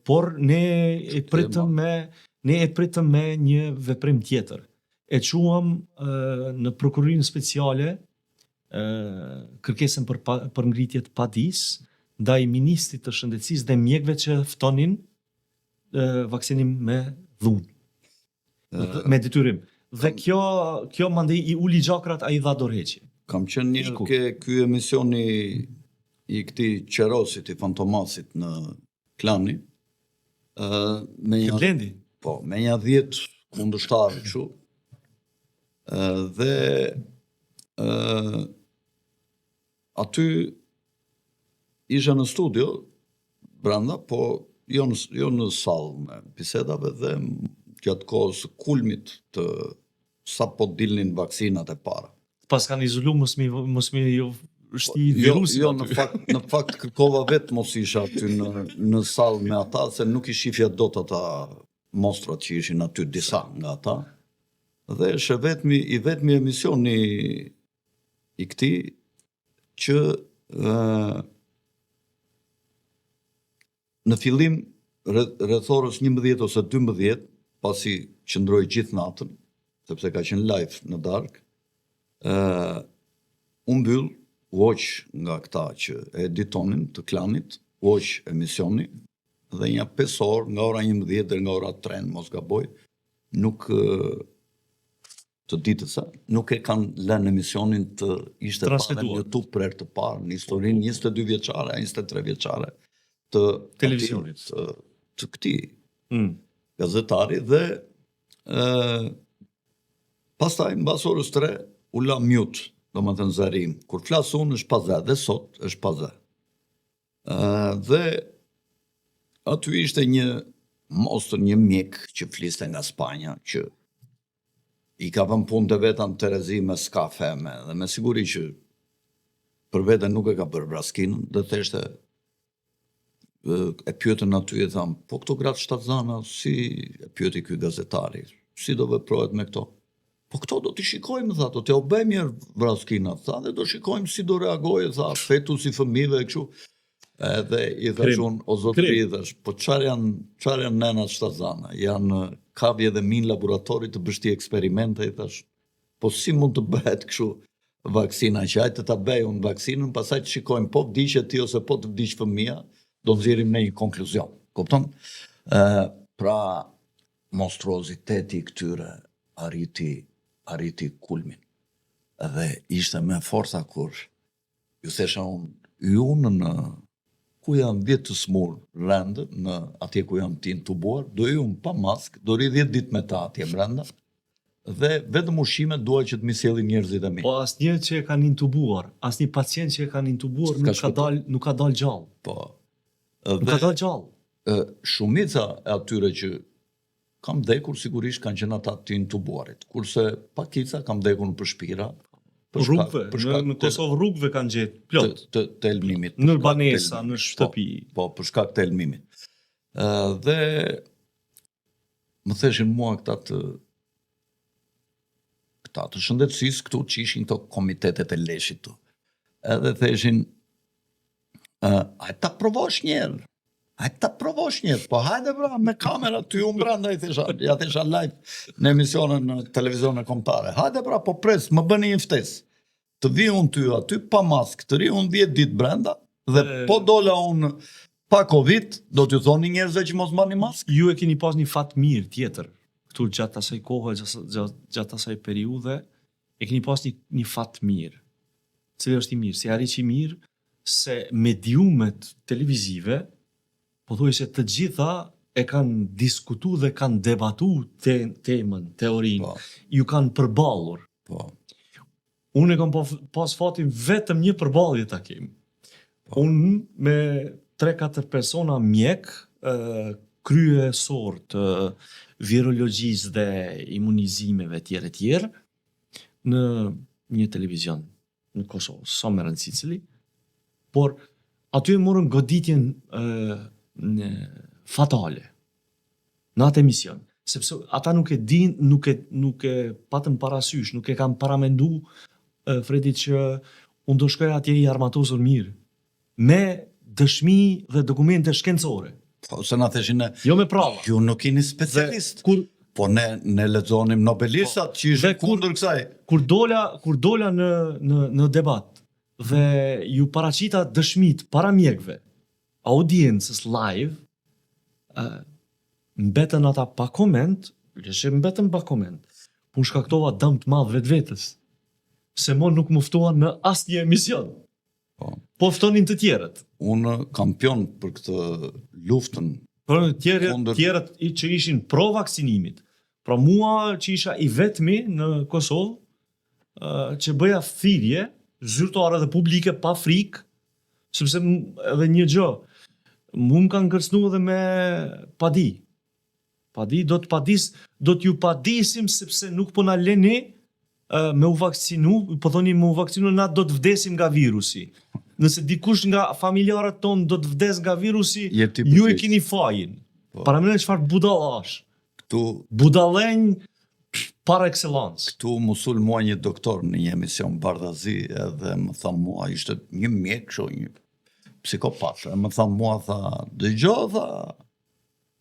Por ne e pritëm me një veprim tjetër. E quam në prokurorinë speciale kërkesën për ngritje të padis ndaj ministrit të shëndetësisë dhe mjekëve që ftonin vaksinim me dhunë, me detyrim. Dhe kjo mandej i uli gjakrat ai dha dorëheqje. Kam qenë një ky emisioni i këtij Qerosit, i Fantomasit në Klani, me një Blendi. Po, me një 10 kundërshtarë kështu. Dhe aty isha në studio brenda, po jo në sallë me bisedave dhe gjatë kohës së kulmit të sa po dilnin vaksinat e para. Pas kanë izolu mos mi shti virusin Jo, aty. në fakt kërkova vetë mos isha aty në sallë me ata, se nuk i shifja dot ata mostrat që ishin aty disa nga ata. Dhe është i vetmi emisioni i këtij që në fillim rreth orës 11 ose 12, pasi qëndroi gjithë natën, sepse ka qenë live në darkë, u mbyll Watch nga këta që editonin të klanit, Watch emisioni, dhe një 5 orë, nga ora 11 dhe nga ora 3, mos gaboj, nuk të ditës, nuk e kanë lënë emisionin të ishte parë në YouTube për herë të parë në historinë 22 vjeçare, 23 vjeçare të televizionit, të këtij gazetari, dhe pastaj mbas orës 3 u la mute, domethënë zarim. Kur flas unë është pa zë, dhe sot është pa zë. Dhe aty ishte një mostër, një mjek që fliste nga Spanja, që i ka vënë punë të veta në Terezi me s'ka feme, dhe me siguri që për vete nuk e ka bërë braskinën, dhe theshte e pyetën aty e thamë, po këto gratë shtatzana, si e pyeti ky gazetari, si do veprohet me këto? Po këto do t'i shikojmë, tha, do t'i obej mirë braskinat, tha, dhe do shikojmë si do reagojë, tha, fetus i fëmijëve e kështu. Edhe i thash unë, o zotëri, thash, po çfarë janë nenat shtatzana? Janë kavje dhe min laboratori të bështi eksperimente, i thash, po si mund të bëhet kështu vaksina, që hajtë ta bëj unë vaksinën, pastaj të shikojmë po vdiqet ti ose po të vdiq fëmia, do nxjerrim në një konkluzion. Kupton? Pra monstruoziteti i këtyre arriti kulmin. Dhe ishte me forca kur ju thesha unë, ju në ku janë 10 të smur rëndë, në atje ku janë ti intubuar, do ju unë pa mask, do ri 10 ditë me ta atje brenda, dhe vetëm ushqime dua që të mi sjellin njerëzit e mi. Po asnjë që e kanë intubuar, asnjë pacient që e kanë intubuar nuk ka dalë gjallë. Po. Nuk ka dalë gjallë. Shumica e atyre që kam vdekur sigurisht kanë qenë ata të intubuarit, kurse pakica kam vdekur në shpira. Rrugëve, në Kosovë rrugëve kanë gjetë plot. Të elmimit. Në banesa, në shtëpi. Po, për shkak të elmimit. Dhe më theshin mua këta të shëndetësisë këtu që ishin këto komitetet e leshit tu. Edhe theshin, hajtë ta provosh njerë, po hajde bra, me kamera ty unë branda, ja thesha live në emisionën në televizionë kombëtare. Hajde bra, po pres, më bëni një ftesë. Të vi unë ty aty pa mask, të ri unë 10 ditë brenda, dhe po dola unë pa Covid, do t'ju thoni njerëzve që mos marrni mask? Ju e keni pas një fat mirë tjetër, këtu gjatë asaj kohë, gjatë asaj periudhe, e keni pas një fat mirë. Cili është i mirë? Si arriq i mirë, se mediumet televizive, po thuaj se të gjitha e kanë diskutu dhe kanë debatu temën, teorinë, ju kanë përballur. Po. Unë e kam pas fatin vetëm një përballje ta kem. Unë me 3-4 persona mjek, kryesor të virologjisë dhe imunizimeve tjere, në një televizion në Kosovë, sa më rëndësi cili, por aty e morën goditjen fatale në atë emision, sepse ata nuk e din, nuk e patën parasysh, nuk e kanë paramendu Fredit që unë do shkoj atje i armatosur mirë, me dëshmi dhe dokumente shkencore. Po, se na theshin jo me prava. Ju nuk jeni specialist. Po ne lexonim nobelistat që ishin kundër kësaj. Kur dola në debat dhe ju paraqita dëshmit para mjekve, audiencës live, mbetën ata pa koment, unë shkaktova dëm të madh vetvetes, se mo nuk më ftuan në asnjë emision. Po ftonin të tjerët. Unë kampion për këtë luftën. Por tjerët që ishin pro vaksinimit. Pra mua që isha i vetmi në Kosovë që bëja thirrje zyrtare dhe publike pa frikë, sepse edhe një gjë, mu më kanë kërcënu edhe me padi. Padi, do t'ju padisim sepse nuk po na leni me u vakcinu, po thoni me u vakcinu, na do të vdesim nga virusi. Nëse dikush nga familjarët tonë do të vdes nga virusi, ju e keni fajin. Para mene çfarë budallash. Budallenj par excellence. Këtu më sul mua një doktor në një emision Bardhazi edhe më tha mua, ishte një mjek, kështu një psikopat, më tha mua, dëgjoj,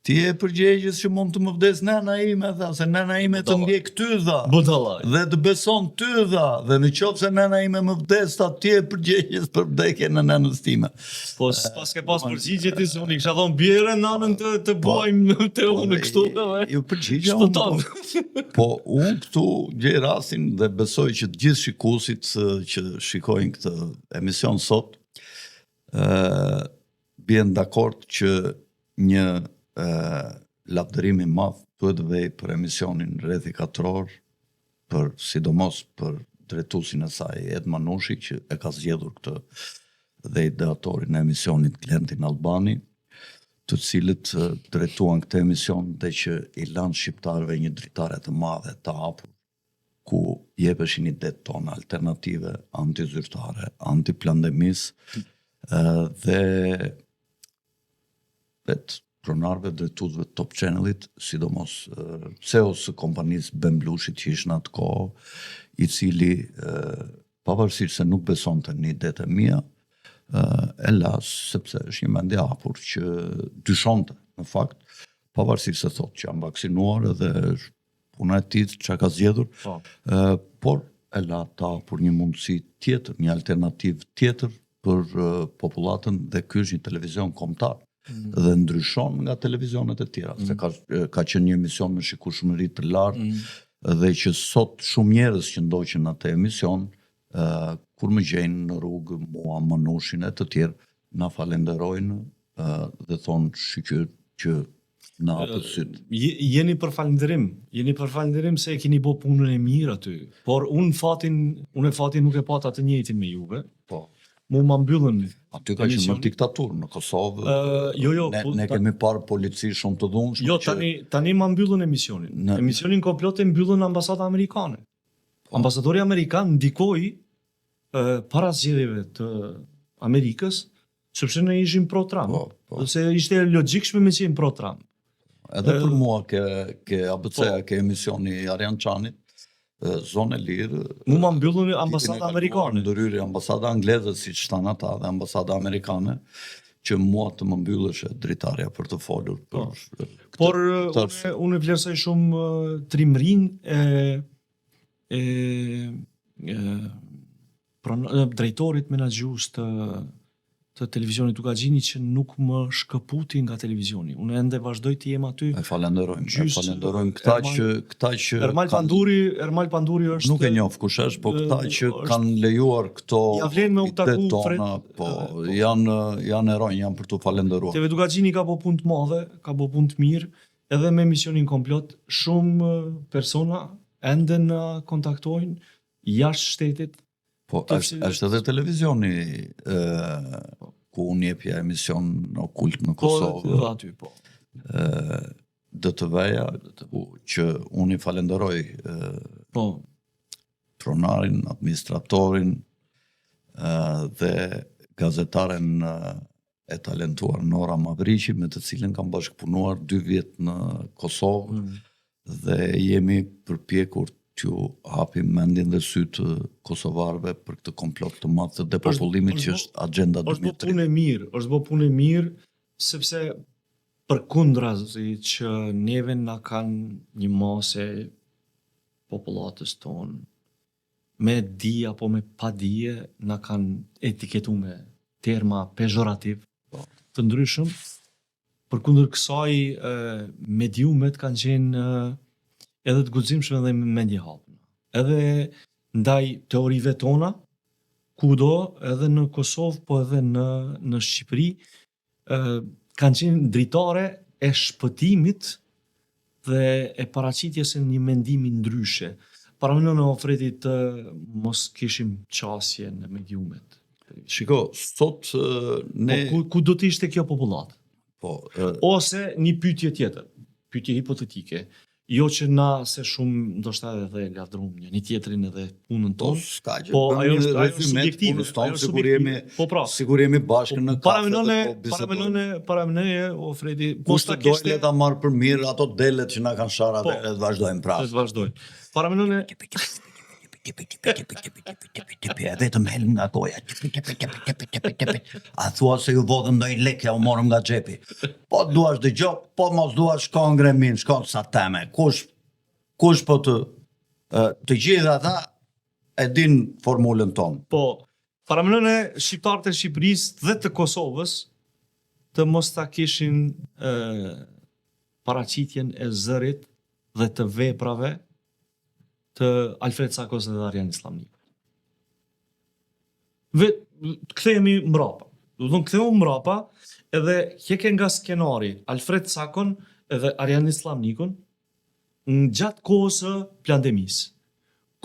ti e përgjegjës që mund të më vdes nëna ime, se nëna ime të ndjek ty, dhe të beson ty, dhe në qoftë se nëna ime më vdes, ti e përgjegjës për vdekje në nënës time. Po pas ke pas përgjigje ti se unë i kisha thonë bjerë nanën të buajmë të unë kështu. Ju përgjigja unë, po unë këtu gjej rastin dhe besoj që të gjithë shikuesit që shikojnë këtë emision sot, bien dakord që një lavdërimi madh duhet vej për emisionin Rrethi 4 orë, sidomos për drejtuesin e saj Ed Manushi, që e ka zgjedhur këtë dhe ideatorin e emisionit Glentin Albani, të cilët drejtuan këtë emision dhe që i lanë shqiptarëve një dritare të madhe të hapur, ku jepeshin idetë tona alternative, antizyrtare, antiplandemis, dhe vetë pronarëve drejtuesve të Top Channelit, sidomos CEO-s së kompanisë Bemblushit që ishte në atë kohë, i cili pavarësisht se nuk besonte në idetë e mia, e las sepse është një mendje hapur që dyshonte në fakt, pavarësisht se thotë që jam vaksinuar edhe puna e tij çka ka zgjedhur, por e la ta për një mundësi tjetër, një alternativë tjetër për popullatën, dhe ky është një televizion kombëtar. Dhe ndryshon nga televizionet e tjera, se ka qenë një emision me shikueshmëri të lartë, dhe që sot shumë njerëz që ndoqën në atë emision, kur më gjejnë në rrugë mua, Manushin e të tjerë, na falenderojnë dhe thonë shikyr që na hapët sytë. Jeni për falenderim se e keni bë punën e mirë aty, por unë fatin nuk e pata të njëjtin me juve. Po. Mu ma mbyllën. Aty ka qenë më diktaturë në Kosovë. Ne kemi parë polici shumë të dhunshëm. Jo, tani ma mbyllën emisionin. Emisionin komplot e mbyllën ambasada amerikane. Ambasadori amerikan ndikoi para zgjedhjeve të Amerikës, sepse ne ishim pro Trump. Se ishte logjikshme me qenë pro Trump. Edhe për mua ke ABC-a, ke emisioni Arjan Çanit, zonë e lirë. Mu ma mbyllën ambasada amerikane. Ndërhyri ambasada angleze, si që tanë ata, dhe ambasada amerikane, që mua të më mbyllësh dritarja për të folur. Por unë vlerësoj shumë trimrin drejtorit menaxhues të televizionit Tukagjini që nuk më shkëputi nga televizioni. Unë ende vazhdoj të jem aty. E falenderojmë këta që Ermal Panduri është... Nuk e njoh kush është, po këta që kanë lejuar këto ide tona, po janë eronj, janë për të falenderuar. TV Tukagjini ka bërë punë të madhe, ka bërë punë të mirë, edhe me emisionin komplot, shumë persona ende na kontaktojnë jashtë shtetit. Po, është edhe televizioni ku unë jepja emision okult në Kosovë. Po, aty, po. DTV-ja, që unë i falenderoj pronarin, administratorin dhe gazetaren e talentuar Nora Mavriqi, me të cilën kam bashkëpunuar 2 vjet në Kosovë, dhe jemi përpjekur t'ju hapim mendjen dhe sytë kosovarëve për këtë komplot të madh të depopullimit që është Agenda 2030. Është bë punë e mirë, sepse përkundrazi që neve na kanë një masë popullatës tonë me dije apo me pa dije, na kanë etiketuar me terma pejorativ të ndryshëm. Përkundër kësaj, mediumet kanë qenë edhe të guximshme dhe me mendje hapur. Edhe ndaj teorive tona, kudo, edhe në Kosovë, po edhe në Shqipëri, kanë qenë dritare e shpëtimit dhe e paraqitjes së një mendimi ndryshe. Para në ofretit të mos kishim qasje në mediumet. Shiko, sot ne... Ku do të ishte kjo popullat? Ose një pyetje tjetër, pyetje hipotetike, jo që na se shumë ndoshta edhe lavdërum një tjetrin edhe punën tonë. Po ajo është subjektive, sigur jemi bashkë në kafe. Paramendone o Fredi, kushtë të dojnë le ta marrë për mirë ato delet që na kanë shara dhe të vazhdojnë prapë. Paramendone vetëm helm nga goja. A thua se ju vodhëm ndonjë lek ja u morëm nga xhepi. Po duash dëgjoj, po mos duash shkon gremin, shkon sa teme. Kush po të gjithë ata e din formulën tonë. Po, paramendone shqiptarët e Shqipërisë dhe të Kosovës të mos ta kishin paraqitjen e zërit dhe të veprave të Alfred Sakos dhe Arjan Islamnik. Kthehemi mbrapa. Do të thonë kthehemi mbrapa edhe hjeke nga skenari Alfred Sakon edhe Arjan Islamnikun në gjatë kohës së plandemisë.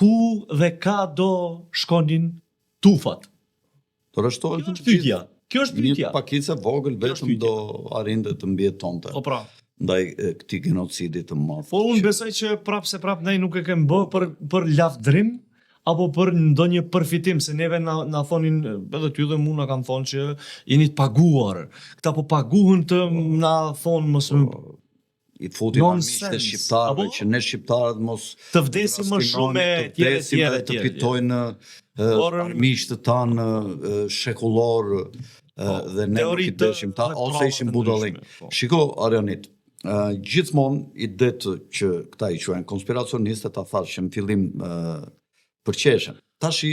Ku dhe ka do shkonin tufat? Do rreshtohen Kjo është pyetja. Një pakicë vogël vetëm do arrinte të mbijetonte. Po pra. Ndaj këtij genocidit të madh. Po unë besoj që prapë ne nuk e kemi bë për lavdrim apo për ndonjë përfitim, se neve na thonin edhe ty dhe mua na kanë thonë që jeni të paguar. Këta po paguhen të na thonë mos i futin armiqtë shqiptarëve që ne shqiptarët mos të vdesim më shumë të fitojnë armiqtë tanë shekullor dhe ne nuk i dëshim ta ose ishim budallik. Shiko Arjanit, gjithmonë idetë që këta i quajnë konspiracioniste ta thash që në fillim përqeshen. Tashi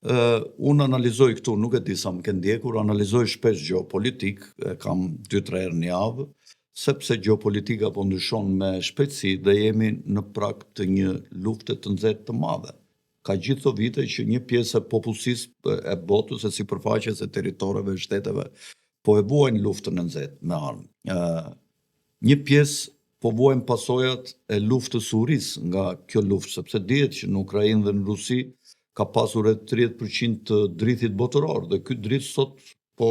unë analizoj këtu, nuk e di sa më ke ndjekur, analizoj shpesh gjeopolitik, kam 2-3 herë në javë, sepse gjeopolitika po ndryshon me shpejtësi dhe jemi në prag të një lufte të nxehtë të madhe. Ka gjithë këto vite që një pjesë e popullsisë e botës e sipërfaqes e territoreve e shteteve po e vuajnë luftën e nxehtë me armë. Një pjesë po vuajnë pasojat e luftës së Urisë nga kjo luftë, sepse dihet që në Ukrainë dhe në Rusi ka pasur rreth 30% të drithit botëror dhe ky dritë sot po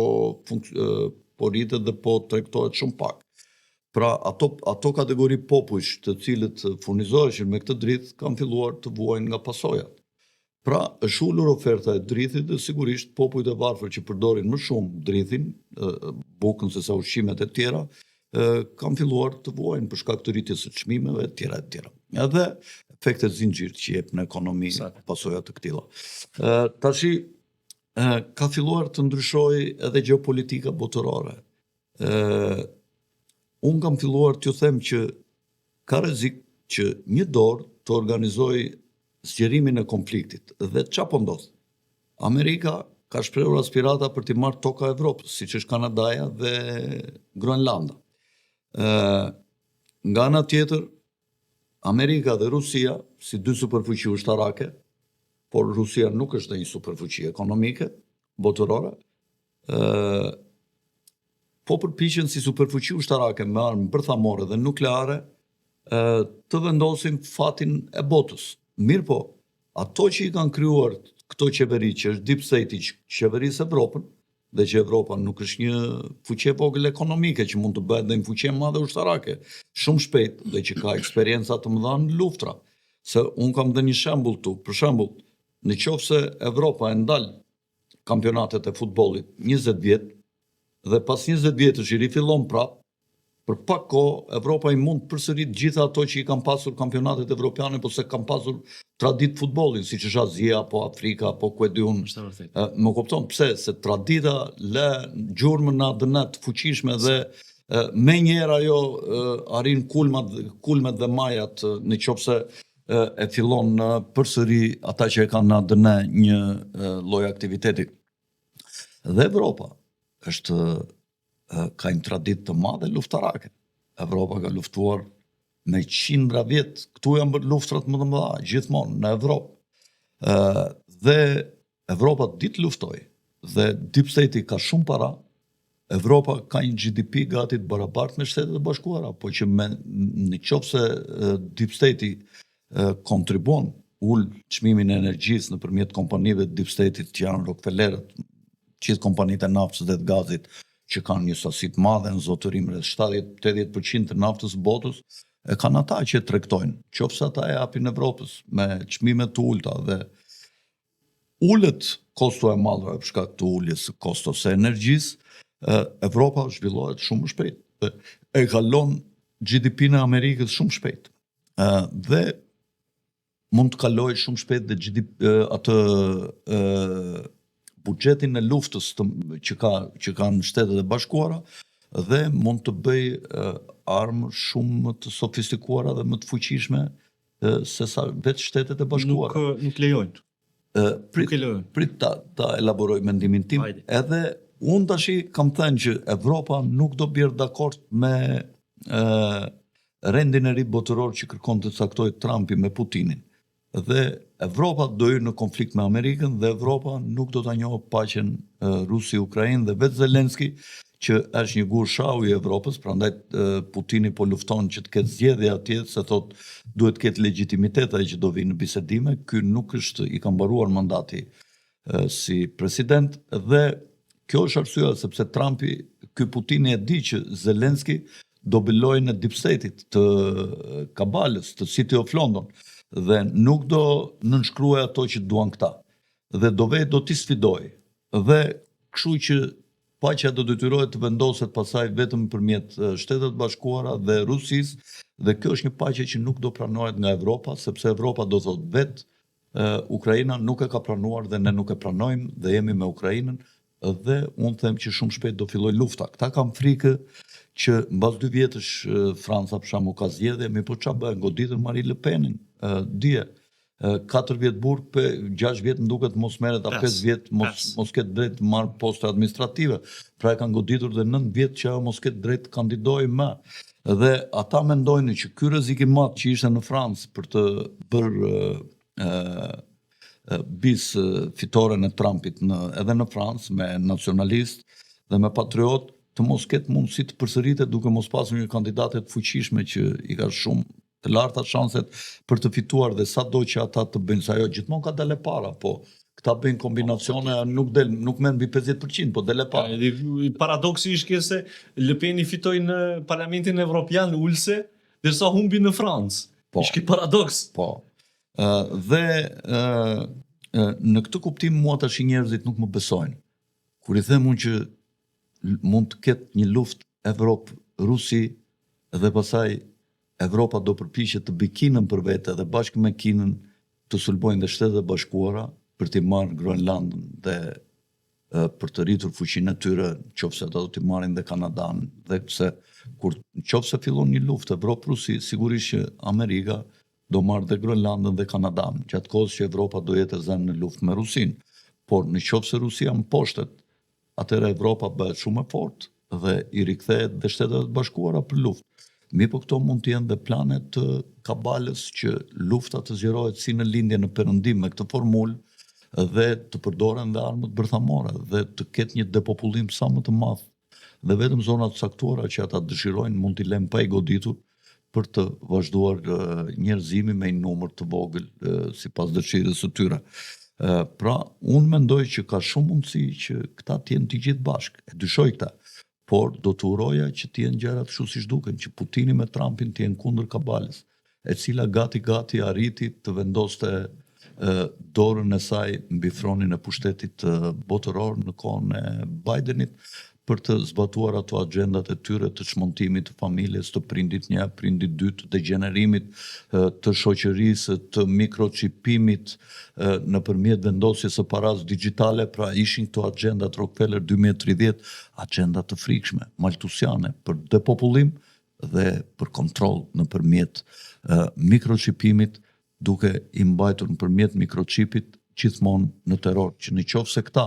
rritet dhe po tregtohet shumë pak. Pra ato kategori popujsh të cilët furnizoheshin me këtë dritë kanë filluar të vuajnë nga pasojat. Pra është ulur oferta e drithit dhe sigurisht popujt e varfër që përdorin më shumë drithin, bukën se sa ushqimet e tjera, kanë filluar të vuajnë për shkak të rritjes së çmimeve e tjera. Edhe efektet zinxhir që jep në ekonomi pasojat të këtilla. Tashi ka filluar të ndryshojë edhe gjeopolitika botërore. Unë kam filluar t'ju them që ka rrezik që një dorë të organizojë zgjerimin e konfliktit. Dhe çfarë po ndodh? Amerika ka shprehur aspirata për t'i marrë toka Evropës, siç është Kanadaja dhe Groenlanda. Nga ana tjetër, Amerika dhe Rusia, si dy superfuqi ushtarake, por Rusia nuk është një superfuqi ekonomike, botërore, po përpiqen si superfuqi ushtarake me armë bërthamore dhe nukleare të vendosin fatin e botës. Mirë po, ato që i kanë krijuar këto qeveri që është deep state që qeverisë Evropën, dhe që Evropa nuk është një fuqi e vogël ekonomike që mund të bëhet dhe një fuqi e madhe ushtarake, shumë shpejt dhe që ka eksperjenca të mëdha në luftra. Se unë kam dhe një shembull tu, për shembull, në qoftë se Evropa e ndal kampionatet e futbollit 20 vjet dhe pas 20 vjetësh i rifillon prap, për pak kohë Evropa i mund përsërit gjitha ato që i kanë pasur kampionatet evropiane, po se kanë pasur tradit futbollin, siç është Azia, apo Afrika, apo ku e di unë. Më kupton pse? Se tradita lë gjurmën në ADN të fuqishme dhe me njëherë ajo arrin kulmet dhe majat në qofse e fillon përsëri ata që e kanë në ADN një lloj aktiviteti. Dhe Evropa është ka një traditë të madhe luftarake. Evropa ka luftuar me qindra vjet. Këtu janë bërë luftrat më të mëdha, gjithmonë në Evropë. Dhe Evropa ditë luftoi. Dhe Deep State ka shumë para. Evropa ka një GDP gati të barabartë me Shtetet e Bashkuara, po që në qoftë se Deep State kontribuon ul çmimin e energjisë nëpërmjet kompanive të Deep State që janë Rockefellerët, gjithë kompanitë e naftës dhe të gazit, që kanë një sasi të madhe në zotërim, rreth 70-80% të naftës së botës, e kanë ata që e tregtojnë, qofse ata e japin Evropës me çmime të ulta dhe ullet kosto e madhe për shkak të uljes së kostos së energjisë, Evropa zhvillohet shumë shpejt. E kalon GDP-n e Amerikës shumë shpejt. Dhe mund të kalojë shumë shpejt dhe atë buxhetin e luftës që kanë Shtetet e Bashkuara dhe mund të bëj armë shumë të sofistikuara dhe më të fuqishme se sa vetë Shtetet e Bashkuara. Nuk lejojnë. Prit ta elaboroj mendimin tim. Hajde. Edhe unë tash kam thënë që Evropa nuk do bjerë dakord me rendin e ri botëror që kërkon të caktojë Trumpi me Putinin. Dhe Evropa do hyrë në konflikt me Amerikën dhe Evropa nuk do ta njohë paqen Rusi-Ukrainë dhe vetë Zelenski që është një gur shau i Evropës, prandaj Putini po lufton që të ketë zgjedhje atje, se thot duhet të ketë legjitimitet ai që do vinë në bisedime. Ky nuk është, i ka mbaruar mandati si president dhe kjo është arsyeja sepse Trumpi, ky Putini e di që Zelenski do bëlojë në deep state-it të kabalës, të City of London, dhe nuk do nënshkruaj ato që duan këta. Dhe do t'i sfidoj. Dhe kështu që paqja do detyrohet të vendoset pasaj vetëm përmjet Shtetet e Bashkuara dhe Rusisë, dhe kjo është një paqe që nuk do pranohet nga Evropa, sepse Evropa do thotë vetë Ukraina nuk e ka pranuar dhe ne nuk e pranojmë dhe jemi me Ukrainën, dhe unë them që shumë shpejt do filloj lufta. Këta kam frikë që mbas 2 vjetësh Franca për shembull ka zgjedhje, mi po çfarë bën? Goditën Marine Le Penin, dje. 4 vjet burg, 6 vjet më duket mos merret, 5 vjet mos ketë drejt të marrë poste administrative. Pra e kanë goditur dhe 9 vjet që ajo mos ketë drejt të kandidojë më. Dhe ata mendojnë që ky rrezik i madh që ishte në Francë për të bërë bis fitoren e Trumpit edhe në Francë me nacionalist dhe me patriot, të mos ketë mundësi të përsëritet duke mos pasur një kandidate të fuqishme që i ka shumë të larta shanset për të fituar, dhe sado që ata të bëjnë, sa ajo gjithmonë ka dele para, po këta bëjnë kombinacione, nuk merr mbi 50%, po dele para. Paradoksi ishte se Le Peni fitoi në Parlamentin Evropian ulse, derisa humbi në Francë. Po. Ishte paradoks. Po. Dhe në këtë kuptim mua tash njerëzit nuk më besojnë. Kur i them unë që mund të ketë një luftë Evropë-Rusi dhe pasaj Evropa do përpiqet të bëjë Kinën për vete dhe bashkë me Kinën të sulmojnë dhe Shtetet e Bashkuara për t'i marrë Groenlandën dhe për të rritur fuqinë e tyre, nëse ata do t'i marrin dhe Kanadan, dhe pse nëse fillon një luftë Evropë-Rusi, sigurisht që Amerika do marrë dhe Groenlandën dhe Kanadan, gjatë kohës që Evropa do jetë e zënë në luftë me Rusinë. Por nëse Rusia mposhtet, atëherë Evropa bëhet shumë e fortë dhe i rikthehet dhe Shtetet e Bashkuara për luftë. Po këto mund të jenë dhe planet të kabalës që lufta të zgjerohet si në lindje në perëndim me këtë formulë dhe të përdoren dhe armët bërthamore dhe të ketë një depopullim sa më të madh. Dhe vetëm zonat saktuara që ata dëshirojnë mund t'i lënë pa i goditur për të vazhduar njerëzimi me një numër të vogël sipas dëshirës së tyre. Pra, unë mendoj që ka shumë mundësi që këta të jenë të gjithë bashkë. E dyshoj këta. Por do të uroja që t'jenë gjërat kështu siç duken, që Putini me Trumpin t'jenë kundër kabalës, e cila gati arriti të vendoste dorën e saj mbi fronin e pushtetit botëror në kohën e Bidenit për të zbatuar ato agjendat e tyre të çmontimit të familjes, të prindit 1, prindit 2, të degenerimit të shoqërisë, të mikrochipimit nëpërmjet vendosjes së paras digjitale. Pra ishin këto agjendat Rockefeller 2030, agenda të frikshme, maltusiane për depopullim dhe për kontroll nëpërmjet mikrochipimit, duke i mbajtur nëpërmjet mikrochipit gjithmonë në terror, që nëse këta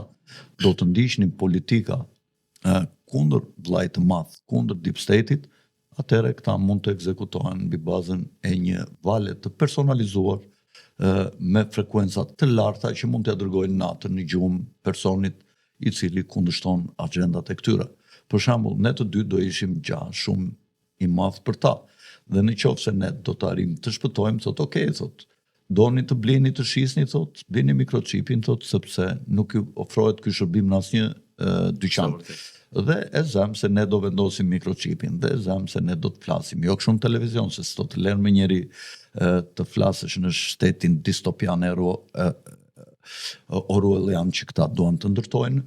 do të ndiqnin politika kundër vllajt të madh, kundër deep state-it, atëherë këta mund të ekzekutohen mbi bazën e një vale të personalizuar me frekuenca të larta që mund t'ia dërgojnë natën në gjumë personit i cili kundërshton agjendat e këtyre. Për shembull, ne të dy do ishim gjah shumë i madh për ta. Dhe nëse ne do të arrijmë të shpëtojmë, thotë okay, thotë, doni të blini, të shisni, thotë, blini mikrochipin, thotë, sepse nuk ju ofrohet ky shërbim në asnjë dyqan. dhe e zëm se ne do vendosim mikrochipin, dhe e zëm se ne do të flasim, jo kështu në televizion, se s'do të lërë me njeri të flasësh në shtetin distopian Orwellian që këta duan të ndërtojnë,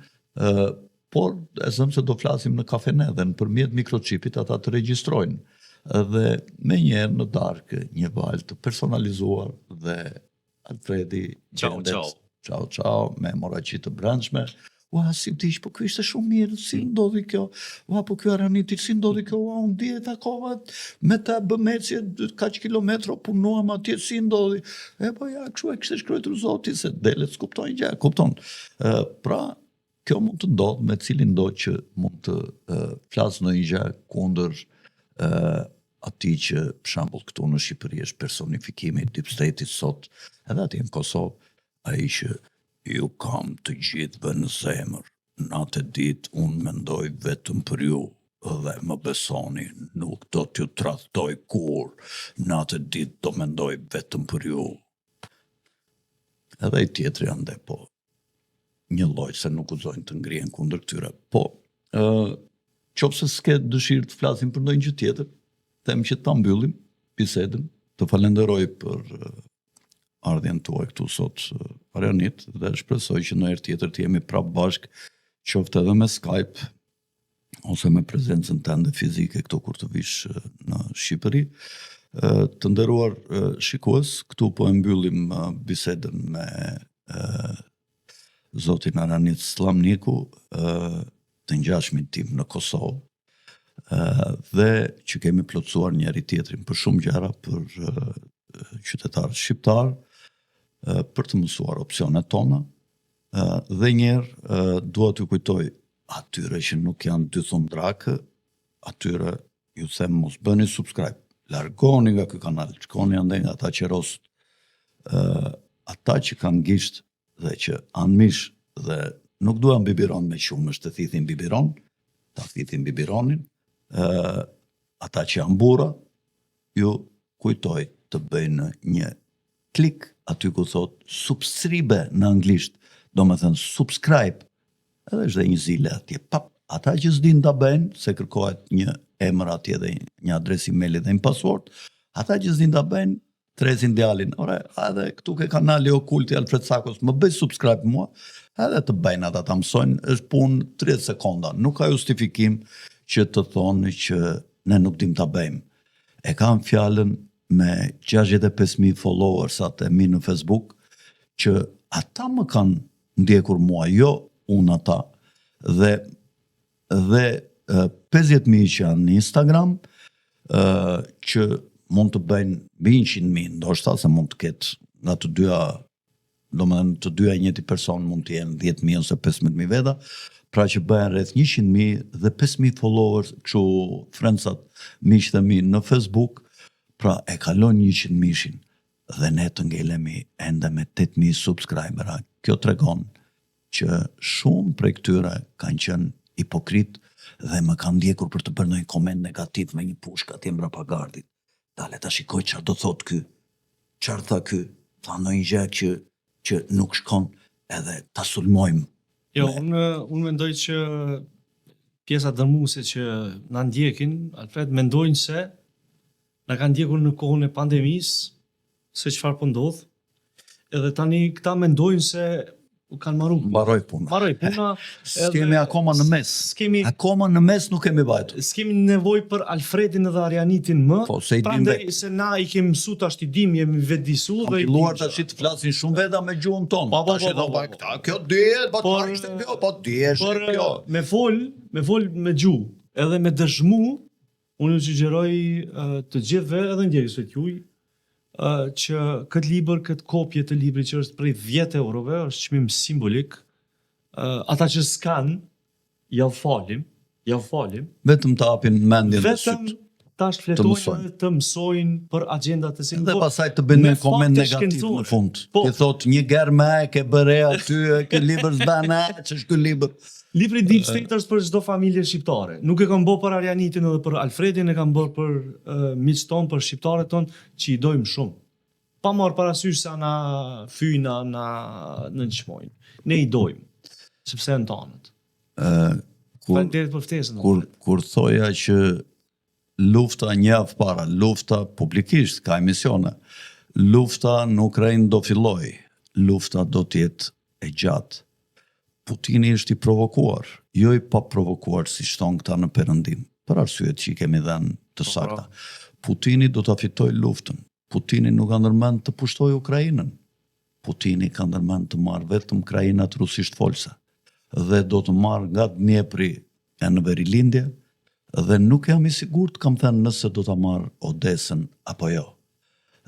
por e zëm se do flasim në kafene dhe në përmjet mikrochipit ata të regjistrojnë. Dhe me njerë në darkë një valë të personalizuar dhe Alfredi ciao, me moraqi të brendshme. Ua, si dish, po kjo ishte shumë mirë, si ndodhi kjo? Ua, po kjo Araniti, si ndodhi kjo? Ua, unë dje takova me ta bëmecje kaq kilometro punuam atje, si ndodhi? Po ja, kështu e kështë shkruajtur Zoti, se delet s'kuptojnë gjë, kupton. Pra, kjo mund të ndodhë me cilin do që mund të flasë në një gjë kundër ati që, për shembull, këtu në Shqipëri është personifikimi i deep state-it sot, edhe atje në Kosovë, ai që ju kam të gjithëve në zemër, natë e ditë unë mendoj vetëm për ju, dhe më besoni, nuk do t'ju tradhtoj kur, natë e ditë do mendoj vetëm për ju. Edhe i tjetri ande, po, një lloj se nuk uzojnë të ngrihen kundër këtyre. Po, qofse s'ke dëshirë të flasim për ndonjë gjë tjetër, them që ta mbyllim bisedën, të falenderoj për ardhjen tuaj këtu sot, Arianit, dhe shpresoj që në herë tjetër të jemi prapë bashk, qoftë edhe me Skype, ose me prezencën tënde fizike këtu kur të vish në Shqipëri. Të nderuar shikues, këtu po e mbyllim bisedën me zotin Aranit Slamniku, të ngjashmin tim në Kosovë, dhe që kemi plotësuar njëri tjetrin për shumë gjëra, për qytetarët shqiptar, për të mësuar opsionet tona, dhe njerë dua t'ju kujtoj atyre që nuk janë dy thunë drakë, atyre ju them mos bëni subscribe, largoni nga ky kanal, shkoni ande nga ata qerosët, ata që kanë gisht dhe që anë mish dhe nuk duan biberon me qumësht të thithin biberon, ta thithin biberonin, ata që janë burra, ju kujtoj të bëjnë një klik aty ku thot subscribe në anglisht, do me thënë subscribe, edhe është dhe një zile atje, pap, ata që s'din ta bëjnë, se kërkohet një emër atje dhe një adres emaili dhe një password, ata që s'din ta bëjnë, tresin djalin, ore, edhe këtu ke kanali okulti Alfred Sakos, më bëj subscribe mua, edhe të bëjnë ata ta mësojnë, është punë 30 sekonda, nuk ka justifikim që të thonë që ne nuk dim ta bëjmë. E kam fjalën me 65.000 followers atë mi në Facebook, që ata më kanë ndjekur mua, jo unë ata, dhe 50.000 që janë në Instagram, që mund të bëjnë 100.000, ndoshta se mund të ketë nga të dyja, do më thënë të dyja njëti person mund të jenë 10.000 ose 15.000 veta, pra që bëjnë rreth 100.000 dhe 5.000 followers, që friendsat miqtë e mi në Facebook, pra e kalon 100.000 dhe ne të ngelemi ende me 8.000 subscribera. Kjo tregon që shumë prej këtyre kanë qenë hipokrit dhe më kanë ndjekur për të bërë ndonjë koment negativ me një pushkë atje mbrapa gardit. Dale ta shikoj çfarë do thot ky. Çfarë tha ky? Tha ndonjë gjë që nuk shkon, edhe ta sulmojmë. Jo, unë mendoj që pjesa dërmuese që na ndjekin, Alfred, mendojnë se na kanë ndjekur në kohën e pandemisë, se çfarë po ndodh. Edhe tani këta mendojnë se u kanë marrë. Mbaroj puna. S'kemi akoma në mes. Akoma në mes nuk kemi vajtur. S'kemi nevojë për Alfredin edhe Arianitin më. Po, se i dim vetë. Se na i kemi mësuar tash ti dim, jemi vetëdijsuar dhe i filluar tash të flasin shumë veta me gjuhën tonë. Kjo dihet, po dihesh kjo. Me fol me gjuhë, edhe me dëshmu, unë ju sugjeroj të gjithëve edhe ndjekësve tuaj që këtë libër, këtë kopje të librit që është prej 10 eurove, është çmim simbolik. Ata që s'kan, ja falim. Vetëm të hapin mendjen dhe syt. Vetëm tash fletojnë, të mësojnë për agjendat e dhe pasaj të bëjnë një koment negativ në fund. Ti thot një gerë me ke bëre aty, ke libër s'bana, ç'është ky libër. Libri Deep State është për çdo familje shqiptare. Nuk e kam bërë për Arianitin edhe për Alfredin, e kam bërë për miqtë tonë, për shqiptarët tonë që i dojmë shumë. Pa marrë parasysh se na fyna, na nënçmojnë. Ne i dojmë, sepse janë tanët. Faleminderit për ftesën. Kur thoja që lufta një javë para, lufta publikisht, ka emisione, lufta në Ukrainë do filloj, lufta do t'jetë e gjatë. Putini është i provokuar, jo i pa provokuar si shton këta në perëndim, për arsyet që i kemi dhënë të sakta. Putini do ta fitojë luftën. Putini nuk ka ndërmend të pushtojë Ukrainën. Putini ka ndërmend të marrë vetëm krajinat rusisht folse dhe do të marrë nga Dnjepri e në verilindje dhe nuk jam i sigurt, kam thënë, nëse do ta marrë Odesën apo jo.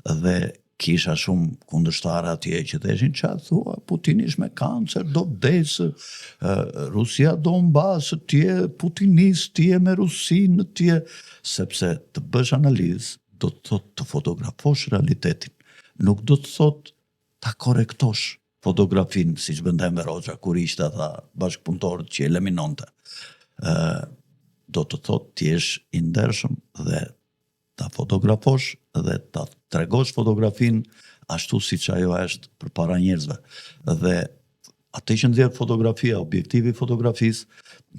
Dhe kisha shumë kundërshtarë atje që të ishin qatë, thua, Putini është me kancer, do vdesë, Rusia do mbasë, tje putinist, tje me Rusinë, tje, sepse të bësh analizë, do të thot të fotografosh realitetin, nuk do të thot ta korektosh fotografin, si që bëndem Veroqa, kur ishte ata bashkëpunëtorët që eliminonte. Do të thot t'jesh i ndershëm dhe ta fotografosh dhe ta tregosh fotografin ashtu si që ajo është për para njerëzve. Dhe atë që nxjerr fotografia, objektivi i fotografisë,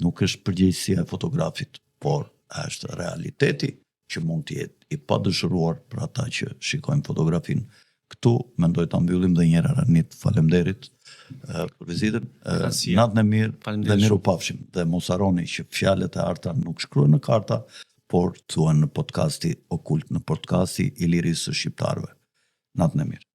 nuk është përgjegjësia e fotografit, por është realiteti që mund të jetë i padëshëruar për ata që shikojnë fotografin. Këtu mendoj ta mbyllim dhe njëra Ranit, faleminderit për vizitën. Natën e mirë dhe miru pafshim. Dhe mos harroni që fjalët e arta nuk shkruhen në karta, por thuhen në podcasti Okult, në podcasti i lirisë së shqiptarëve. Natën e mirë.